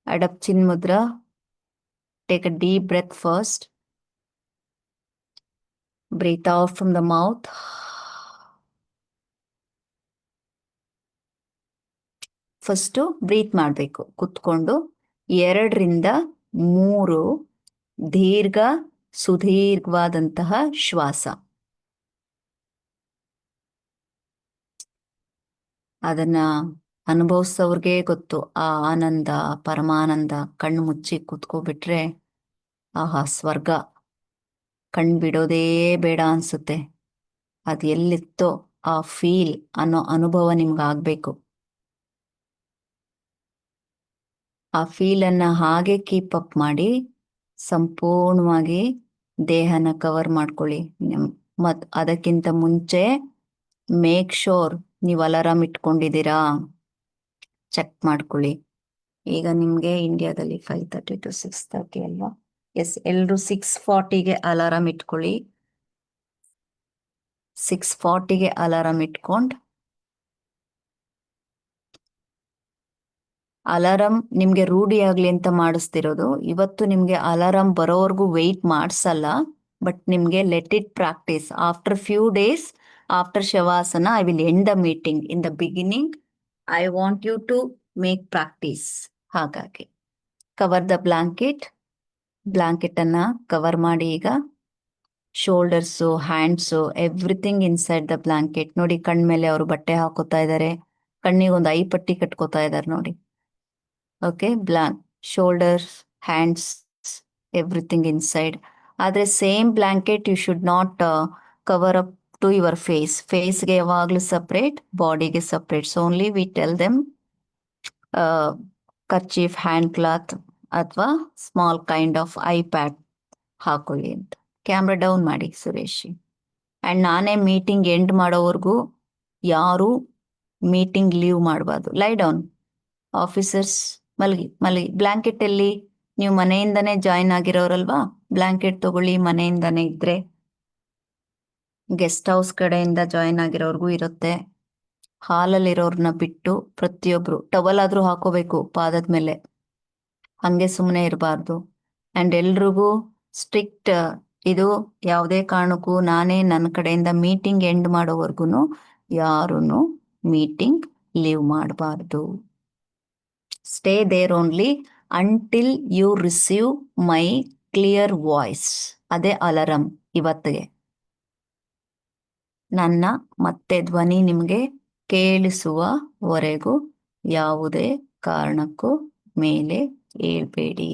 Adopt chin mudra. Take a deep breath first. Breathe out from the mouth. First breathe ಮಾಡಬೇಕು ಕುತ್ಕೊಂಡು. 2ರಿಂದ 3 ದೀರ್ಘ ಸುದೀರ್ಘವಾದಂತಹ ಶ್ವಾಸ. ಅದನ್ನ ಅನುಭವಿಸೋರ್ಗೆ ಗೊತ್ತು ಆ ಆನಂದ, ಪರಮಾನಂದ. ಕಣ್ಣು ಮುಚ್ಚಿ ಕುತ್ಕೋಬಿಟ್ರೆ ಆಹಾ, ಸ್ವರ್ಗ. ಕಣ್ಣು ಬಿಡೋದೇ ಬೇಡ ಅನ್ಸುತ್ತೆ. ಅದು ಎಲ್ಲಿತ್ತೋ ಆ ಫೀಲ್ ಅನ್ನೋ ಅನುಭವ ನಿಮ್ಗಾಗ್ಬೇಕು. ಆ ಫೀಲನ್ನು ಹಾಗೆ ಕೀಪ್ ಅಪ್ ಮಾಡಿ ಸಂಪೂರ್ಣವಾಗಿ ದೇಹನ ಕವರ್ ಮಾಡ್ಕೊಳ್ಳಿ. ಮತ್ತು ಅದಕ್ಕಿಂತ ಮುಂಚೆ ಮೇಕ್ ಶೋರ್ ನೀವು ಅಲಾರಾಮ್ ಇಟ್ಕೊಂಡಿದ್ದೀರಾ ಚೆಕ್ ಮಾಡ್ಕೊಳ್ಳಿ. ಈಗ ನಿಮಗೆ ಇಂಡಿಯಾದಲ್ಲಿ 5:30 to 6:30 ಅಲ್ವಾ? ಎಸ್, ಎಲ್ಲರೂ 6:40ಗೆ ಅಲಾರಾಮ್ ಇಟ್ಕೊಳ್ಳಿ. 6:40ಗೆ ಅಲಾರಾಮ್ ಇಟ್ಕೊಂಡು ಅಲಾರಾಮ್ ನಿಮಗೆ ರೂಢಿ ಆಗಲಿ ಅಂತ ಮಾಡಿಸ್ತಿರೋದು. ಇವತ್ತು ನಿಮಗೆ ಅಲಾರಾಮ್ ಬರೋವರೆಗೂ ವೆಯ್ಟ್ ಮಾಡಿಸಲ್ಲ, ಬಟ್ ನಿಮಗೆ let it practice. After few days after shavasana I will end the meeting. In the beginning I want you to make practice. ಹಾಗಾಗಿ ಕವರ್ ದ ಬ್ಲಾಂಕೆಟನ್ನು ಕವರ್ ಮಾಡಿ. ಈಗ shoulders, hands, everything inside the blanket. ನೋಡಿ, ಕಣ್ಮೇಲೆ ಅವರು ಬಟ್ಟೆ ಹಾಕೋತಾ ಇದ್ದಾರೆ, ಕಣ್ಣಿಗೆ ಒಂದು ಐಪಟ್ಟಿ ಕಟ್ಕೋತಾ ಇದ್ದಾರೆ ನೋಡಿ. Okay, shoulders, hands, everything inside. ಆದರೆ same blanket you should not cover up to your ಫೇಸ್ಗೆ ಯಾವಾಗಲೂ ಸಪ್ರೇಟ್, ಬಾಡಿಗೆ separate. So only we tell them kerchief, hand cloth ಅಥವಾ ಸ್ಮಾಲ್ ಕೈಂಡ್ ಆಫ್ ಐಪ್ಯಾಡ್ ಹಾಕೊಳ್ಳಿ ಅಂತ. ಕ್ಯಾಮ್ರಾ ಡೌನ್ ಮಾಡಿ ಸುರೇಶ್. ಆ್ಯಂಡ್ ನಾನೇ meeting end ಮಾಡೋವರೆಗೂ ಯಾರೂ ಮೀಟಿಂಗ್ ಲೀವ್ ಮಾಡಬಾರ್ದು. ಲೈ ಡೌನ್ ಆಫೀಸರ್ಸ್, ಮಲಗಿ. ಬ್ಲಾಂಕೆಟ್ ಎಲ್ಲಿ? ನೀವು ಮನೆಯಿಂದನೇ ಜಾಯಿನ್ ಆಗಿರೋರಲ್ವಾ, ಬ್ಲಾಂಕೆಟ್ ತಗೊಳ್ಳಿ. ಮನೆಯಿಂದನೇ ಇದ್ರೆ ಗೆಸ್ಟ್ ಹೌಸ್ ಕಡೆಯಿಂದ ಜಾಯಿನ್ ಆಗಿರೋರ್ಗೂ ಇರುತ್ತೆ. ಹಾಲಲ್ಲಿರೋರ್ನ ಬಿಟ್ಟು ಪ್ರತಿಯೊಬ್ರು ಟವಲ್ ಆದ್ರೂ ಹಾಕೋಬೇಕು ಪಾದದ ಮೇಲೆ, ಹಂಗೆ ಸುಮ್ಮನೆ ಇರಬಾರ್ದು. ಆ್ಯಂಡ್ ಎಲ್ರಿಗೂ ಸ್ಟ್ರಿಕ್ಟ್ ಇದು. ಯಾವುದೇ ಕಾರಣಕ್ಕೂ ನಾನೇ ನನ್ನ ಕಡೆಯಿಂದ ಮೀಟಿಂಗ್ ಎಂಡ್ ಮಾಡೋವರೆಗೂ ಯಾರೂ ಮೀಟಿಂಗ್ ಲೀವ್ ಮಾಡಬಾರ್ದು. Stay there only until you receive my clear voice. ಅದೇ ಅಲಾರಂ ಇವತ್ತಿಗೆ. ನನ್ನ ಮತ್ತೆ ಧ್ವನಿ ನಿಮಗೆ ಕೇಳಿಸುವವರೆಗೂ ಯಾವುದೇ ಕಾರಣಕ್ಕೂ ಮೇಲೆ ಏಳಬೇಡಿ.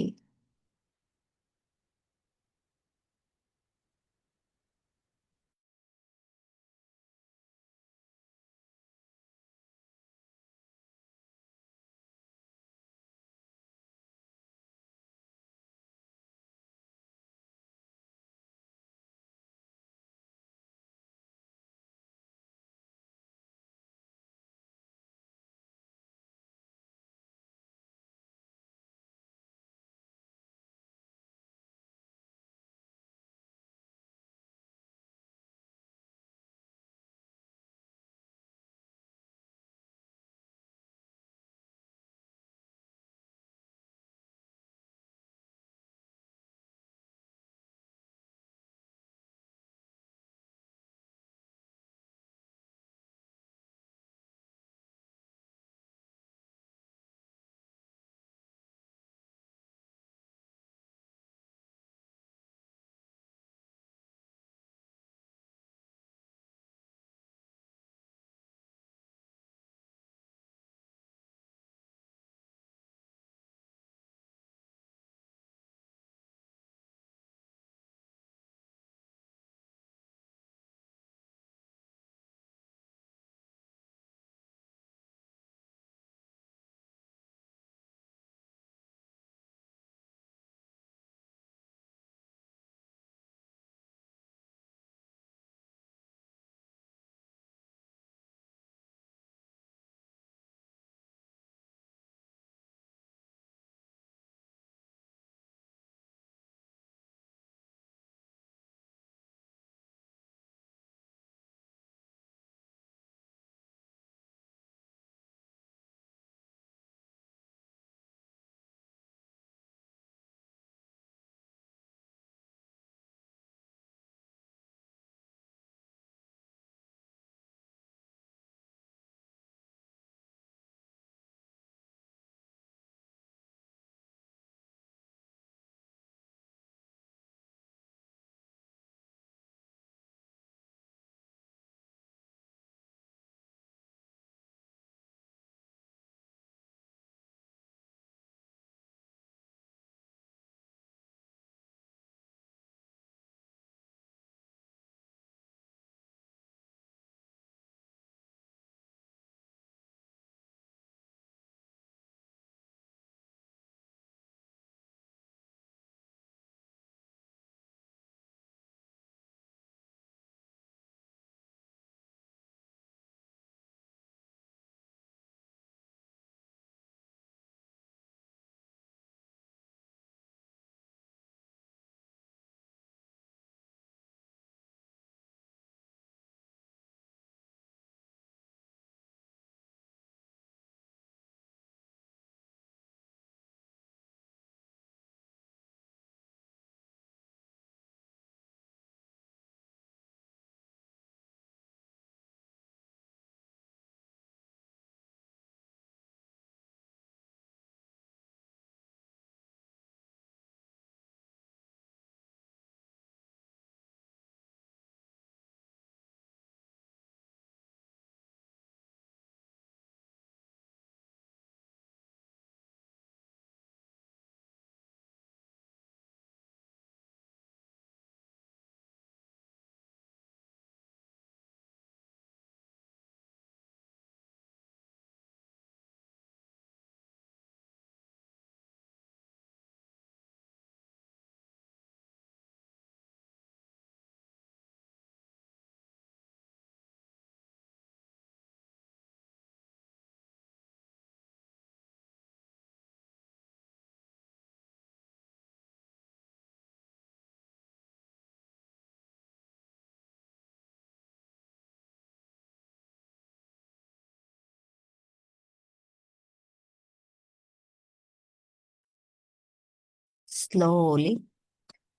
Slowly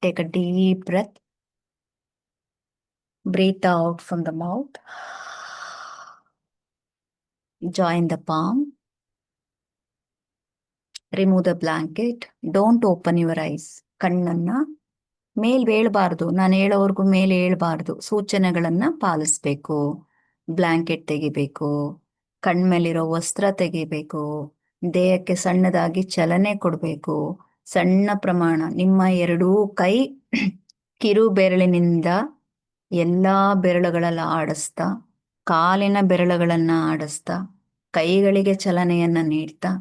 take a deep breath. Breathe out from the mouth. Join the palm. Remove the blanket. Don't open your eyes. ಕಣ್ಣನ್ನ ಮೇಲ್ ಏಳಬಾರ್ದು. ನಾನು ಹೇಳೋವರೆಗೂ ಮೇಲೆ ಏಳಬಾರ್ದು. ಸೂಚನೆಗಳನ್ನ ಪಾಲಿಸ್ಬೇಕು. ಬ್ಲಾಂಕೆಟ್ ತೆಗಿಬೇಕು. ಕಣ್ಮೇಲಿರೋ ವಸ್ತ್ರ ತೆಗಿಬೇಕು. ದೇಹಕ್ಕೆ ಸಣ್ಣದಾಗಿ ಚಲನೆ ಕೊಡಬೇಕು. ಸಣ್ಣ ಪ್ರಮಾಣ ನಿಮ್ಮ ಎರಡೂ ಕೈ ಕಿರು ಬೆರಳಿನಿಂದ ಎಲ್ಲಾ ಬೆರಳುಗಳೆಲ್ಲ ಆಡಿಸ್ತಾ, ಕಾಲಿನ ಬೆರಳುಗಳನ್ನ ಆಡಿಸ್ತಾ, ಕೈಗಳಿಗೆ ಚಲನೆಯನ್ನ ನೀಡ್ತಾ,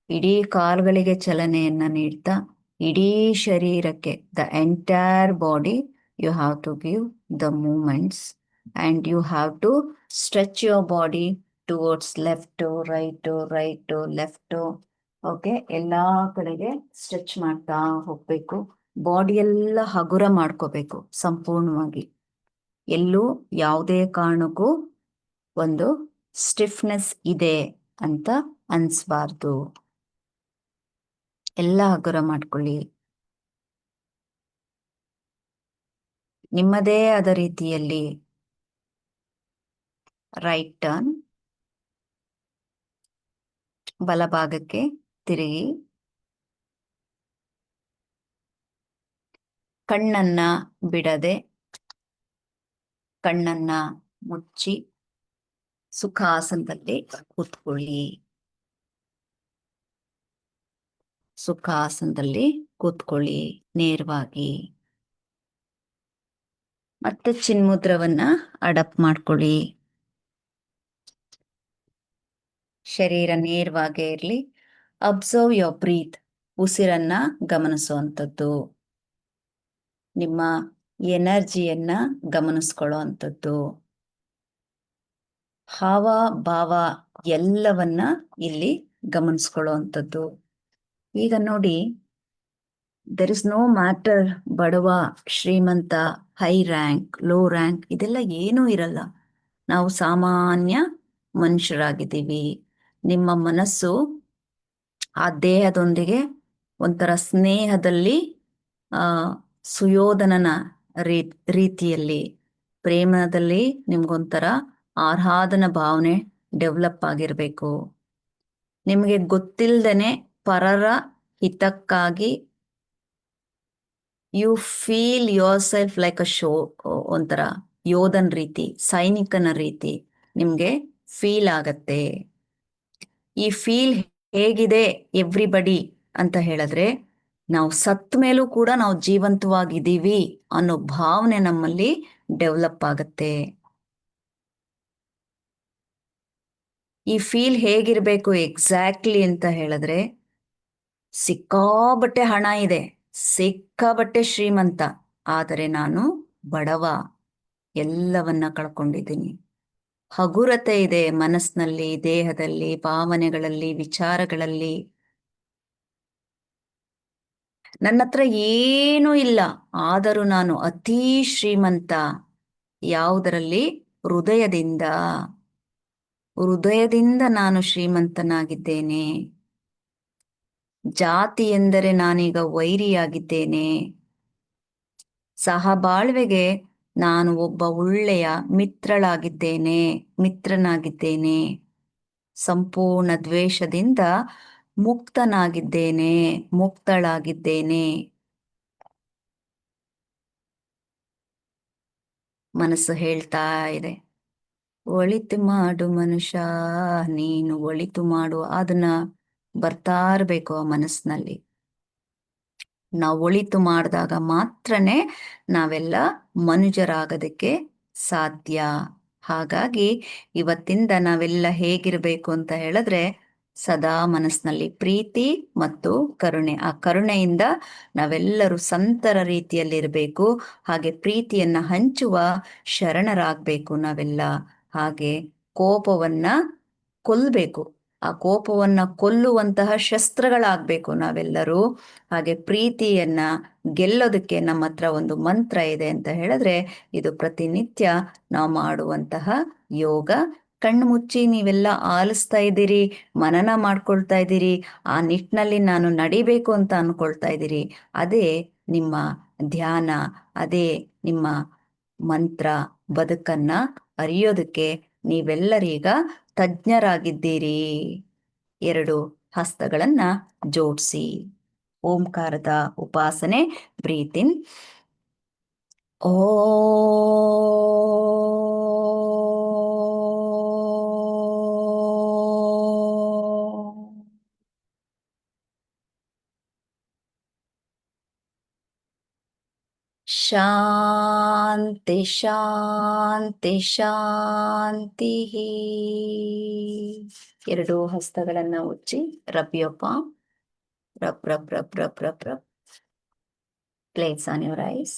ಇಡೀ ಕಾಲುಗಳಿಗೆ ಚಲನೆಯನ್ನ ನೀಡ್ತಾ, ಇಡೀ ಶರೀರಕ್ಕೆ the entire body you have to give the movements and you have to stretch your body towards left, right, left. Okay, ಎಲ್ಲಾ ಕಡೆಗೆ ಸ್ಟ್ರೆಚ್ ಮಾಡ್ತಾ ಹೋಗ್ಬೇಕು. ಬಾಡಿ ಎಲ್ಲ ಹಗುರ ಮಾಡ್ಕೋಬೇಕು ಸಂಪೂರ್ಣವಾಗಿ. ಎಲ್ಲೂ ಯಾವುದೇ ಕಾರಣಕ್ಕೂ ಒಂದು ಸ್ಟಿಫ್ನೆಸ್ ಇದೆ ಅಂತ ಅನ್ಸ್ಬಾರ್ದು. ಎಲ್ಲ ಹಗುರ ಮಾಡ್ಕೊಳ್ಳಿ. ನಿಮ್ಮದೇ ಆದ ರೀತಿಯಲ್ಲಿ ರೈಟ್ ಟರ್ನ್, ಬಲಭಾಗಕ್ಕೆ ತಿರುಗಿ, ಕಣ್ಣನ್ನ ಬಿಡದೆ ಕಣ್ಣನ್ನ ಮುಚ್ಚಿ ಸುಖಾಸನದಲ್ಲಿ ಕೂತ್ಕೊಳ್ಳಿ. ಸುಖಾಸನದಲ್ಲಿ ಕೂತ್ಕೊಳ್ಳಿ ನೇರವಾಗಿ. ಮತ್ತೆ ಚಿನ್ಮುದ್ರವನ್ನ ಅಡಪ್ ಮಾಡ್ಕೊಳ್ಳಿ. ಶರೀರ ನೇರವಾಗೇ ಇರಲಿ. Observe your breath. ಉಸಿರನ್ನ ಗಮನಿಸುವಂಥದ್ದು, ನಿಮ್ಮ ಎನರ್ಜಿಯನ್ನ ಗಮನಿಸ್ಕೊಳ್ಳೋ ಅಂಥದ್ದು, ಹಾವ ಭಾವ ಎಲ್ಲವನ್ನ ಇಲ್ಲಿ ಗಮನಿಸ್ಕೊಳ್ಳೋ ಅಂಥದ್ದು. ಈಗ ನೋಡಿ, ದೆರ್ ಇಸ್ ನೋ ಮ್ಯಾಟರ್ ಬಡವ ಶ್ರೀಮಂತ, ಹೈ ರ್ಯಾಂಕ್, ಲೋ ರ್ಯಾಂಕ್, ಇದೆಲ್ಲ ಏನೂ ಇರಲ್ಲ. ನಾವು ಸಾಮಾನ್ಯ ಮನುಷ್ಯರಾಗಿದ್ದೀವಿ. ನಿಮ್ಮ ಮನಸ್ಸು ಆ ದೇಹದೊಂದಿಗೆ ಒಂಥರ ಸ್ನೇಹದಲ್ಲಿ, ಸುಯೋಧನನ ರೀತಿಯಲ್ಲಿ, ಪ್ರೇಮದಲ್ಲಿ ನಿಮ್ಗೊಂಥರ ಆಹ್ಲಾದನ ಭಾವನೆ ಡೆವಲಪ್ ಆಗಿರ್ಬೇಕು. ನಿಮಗೆ ಗೊತ್ತಿಲ್ಲದೇನೆ ಪರರ ಹಿತಕ್ಕಾಗಿ you feel yourself like a ಒಂಥರ ಯೋಧನ್ ರೀತಿ, ಸೈನಿಕನ ರೀತಿ ನಿಮ್ಗೆ ಫೀಲ್ ಆಗತ್ತೆ. ಈ ಫೀಲ್ ಹೇಗಿದೆ ಎವ್ರಿಬಡಿ ಅಂತ ಹೇಳಿದ್ರೆ, ನಾವು ಸತ್ತ ಮೇಲೂ ಕೂಡ ನಾವು ಜೀವಂತವಾಗಿದ್ದೀವಿ ಅನ್ನೋ ಭಾವನೆ ನಮ್ಮಲ್ಲಿ ಡೆವಲಪ್ ಆಗತ್ತೆ. ಈ ಫೀಲ್ ಹೇಗಿರ್ಬೇಕು ಎಕ್ಸಾಕ್ಟ್ಲಿ ಅಂತ ಹೇಳಿದ್ರೆ, ಸಿಕ್ಕಾಬಟ್ಟೆ ಹಣ ಇದೆ, ಸಿಕ್ಕಾಬಟ್ಟೆ ಶ್ರೀಮಂತ, ಆದರೆ ನಾನು ಬಡವ, ಎಲ್ಲವನ್ನ ಕಳ್ಕೊಂಡಿದ್ದೀನಿ. ಹಗುರತೆ ಇದೆ ಮನಸ್ಸಿನಲ್ಲಿ, ದೇಹದಲ್ಲಿ, ಭಾವನೆಗಳಲ್ಲಿ, ವಿಚಾರಗಳಲ್ಲಿ. ನನ್ನ ಹತ್ರ ಏನೂ ಇಲ್ಲ, ಆದರೂ ನಾನು ಅತೀ ಶ್ರೀಮಂತ. ಯಾವುದರಲ್ಲಿ? ಹೃದಯದಿಂದ ನಾನು ಶ್ರೀಮಂತನಾಗಿದ್ದೇನೆ. ಜಾತಿ ಎಂದರೆ ನಾನೀಗ ವೈರಿಯಾಗಿದ್ದೇನೆ. ಸಹಬಾಳ್ವೆಗೆ ನಾನು ಒಬ್ಬ ಒಳ್ಳೆಯ ಮಿತ್ರನಾಗಿದ್ದೇನೆ. ಸಂಪೂರ್ಣ ದ್ವೇಷದಿಂದ ಮುಕ್ತಳಾಗಿದ್ದೇನೆ. ಮನಸ್ಸು ಹೇಳ್ತಾ ಇದೆ, ಒಳಿತು ಮಾಡು ಮನುಷ್ಯ, ನೀನು ಒಳಿತು ಮಾಡು. ಅದನ್ನ ಬರ್ತಾ ಇರ್ಬೇಕು ಆ ಮನಸ್ಸಿನಲ್ಲಿ. ನಾವು ಒಳಿತು ಮಾಡಿದಾಗ ಮಾತ್ರನೇ ನಾವೆಲ್ಲ ಮನುಜರಾಗೋದಕ್ಕೆ ಸಾಧ್ಯ. ಹಾಗಾಗಿ ಇವತ್ತಿಂದ ನಾವೆಲ್ಲ ಹೇಗಿರ್ಬೇಕು ಅಂತ ಹೇಳಿದ್ರೆ, ಸದಾ ಮನಸ್ಸಿನಲ್ಲಿ ಪ್ರೀತಿ ಮತ್ತು ಕರುಣೆ. ಆ ಕರುಣೆಯಿಂದ ನಾವೆಲ್ಲರೂ ಸಂತರ ರೀತಿಯಲ್ಲಿರಬೇಕು. ಹಾಗೆ ಪ್ರೀತಿಯನ್ನ ಹಂಚುವ ಶರಣರಾಗಬೇಕು ನಾವೆಲ್ಲ. ಹಾಗೆ ಕೋಪವನ್ನ ಕೊಲ್ಲಬೇಕು. ಆ ಕೋಪವನ್ನ ಕೊಲ್ಲುವಂತಹ ಶಸ್ತ್ರಗಳಾಗಬೇಕು ನಾವೆಲ್ಲರೂ. ಹಾಗೆ ಪ್ರೀತಿಯನ್ನ ಗೆಲ್ಲೋದಕ್ಕೆ ನಮ್ಮ ಹತ್ರ ಒಂದು ಮಂತ್ರ ಇದೆ ಅಂತ ಹೇಳಿದ್ರೆ, ಇದು ಪ್ರತಿನಿತ್ಯ ನಾವು ಮಾಡುವಂತಹ ಯೋಗ ಕಣ್ಣು ಮುಚ್ಚಿ ನೀವೆಲ್ಲ ಆಲಿಸ್ತಾ ಇದ್ದೀರಿ, ಮನನ ಮಾಡ್ಕೊಳ್ತಾ ಇದ್ದೀರಿ, ಆ ನಿಟ್ಟಿನಲ್ಲಿ ನಾನು ನಡಿಬೇಕು ಅಂತ ಅನ್ಕೊಳ್ತಾ ಇದ್ದೀರಿ. ಅದೇ ನಿಮ್ಮ ಧ್ಯಾನ, ಅದೇ ನಿಮ್ಮ ಮಂತ್ರ. ಬದುಕನ್ನ ಅರಿಯೋದಕ್ಕೆ ನೀವೆಲ್ಲರೀಗ ತಜ್ಞರಾಗಿದ್ದೀರಿ. 2 ಹಸ್ತಗಳನ್ನ ಜೋಡಿಸಿ. ಓಂಕಾರದ ಉಪಾಸನೆ. Breathe in. ಓ ಶಾಂತಿ ಶಾಂತಿ ಶಾಂತಿ. 2 ಹಸ್ತಗಳನ್ನ ಉಚ್ಚಿ. Rub your palm. Rub rub rub rub rub rub. Place on your eyes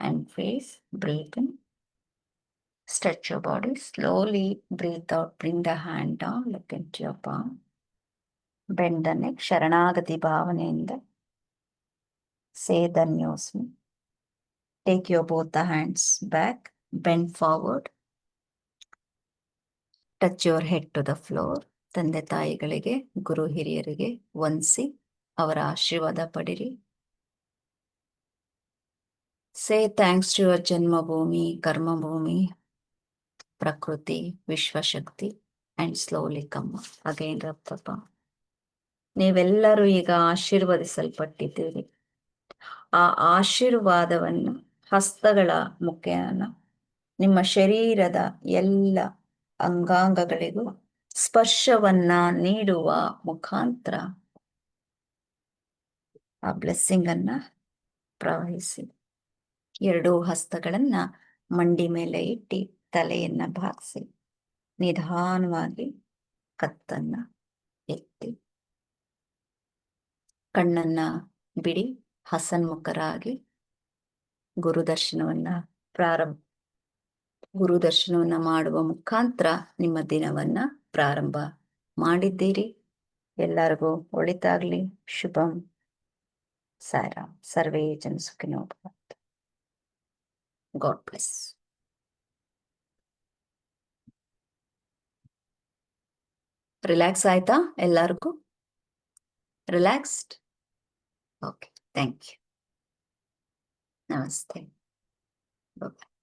and face. Breathe in. Stretch your body. Slowly breathe out. Bring the hand down. Look into your palm. Bend the neck. ಶರಣಾಗತಿ ಭಾವನೆಯಿಂದ say ಧನ್ಯೋಸ್ಮಿ. Take your both the hands back. Bend forward. Touch your head to the floor. ತಂದೆ ತಾಯಿಗಳಿಗೆ, ಗುರು ಹಿರಿಯರಿಗೆ ವಂದಿಸಿ ಅವರ ಆಶೀರ್ವಾದ ಪಡಿರಿ. Say thanks to your Janmabhoomi, Karmabhoomi, Prakriti, Vishwashakti, and slowly come up. Again, rub the palm. ನೀವೆಲ್ಲರೂ ಈಗ ಆಶೀರ್ವದಿಸಲ್ಪಟ್ಟಿದ್ದೀರಿ. ಆ ಆಶೀರ್ವಾದವನ್ನು ಹಸ್ತಗಳ ಮುಖೇನ ನಿಮ್ಮ ಶರೀರದ ಎಲ್ಲ ಅಂಗಾಂಗಗಳಿಗೂ ಸ್ಪರ್ಶವನ್ನ ನೀಡುವ ಮುಖಾಂತರ ಆ ಬ್ಲೆಸ್ಸಿಂಗ್ ಅನ್ನ ಪ್ರವಹಿಸಿ. 2 ಹಸ್ತಗಳನ್ನ ಮಂಡಿ ಮೇಲೆ ಇಟ್ಟು ತಲೆಯನ್ನ ಭಾಗಿಸಿ ನಿಧಾನವಾಗಿ ಕತ್ತನ್ನ ಎತ್ತಿ ಕಣ್ಣನ್ನ ಬಿಡಿ. ಹಸನ್ಮುಖರಾಗಿ ಗುರುದರ್ಶನವನ್ನ ಮಾಡುವ ಮುಖಾಂತರ ನಿಮ್ಮ ದಿನವನ್ನ ಪ್ರಾರಂಭ ಮಾಡಿದ್ದೀರಿ. ಎಲ್ಲರಿಗೂ ಒಳಿತಾಗ್ಲಿ. ಶುಭಂ. ಸಾಯಿರಾಮ್. ಸರ್ವೇ ಜನ ಸುಖಿನೋ ಭವಂತು. God bless. ರಿಲ್ಯಾಕ್ಸ್ ಆಯ್ತಾ ಎಲ್ಲರಿಗೂ? Relaxed? Okay, thank you. Namaste. Bye.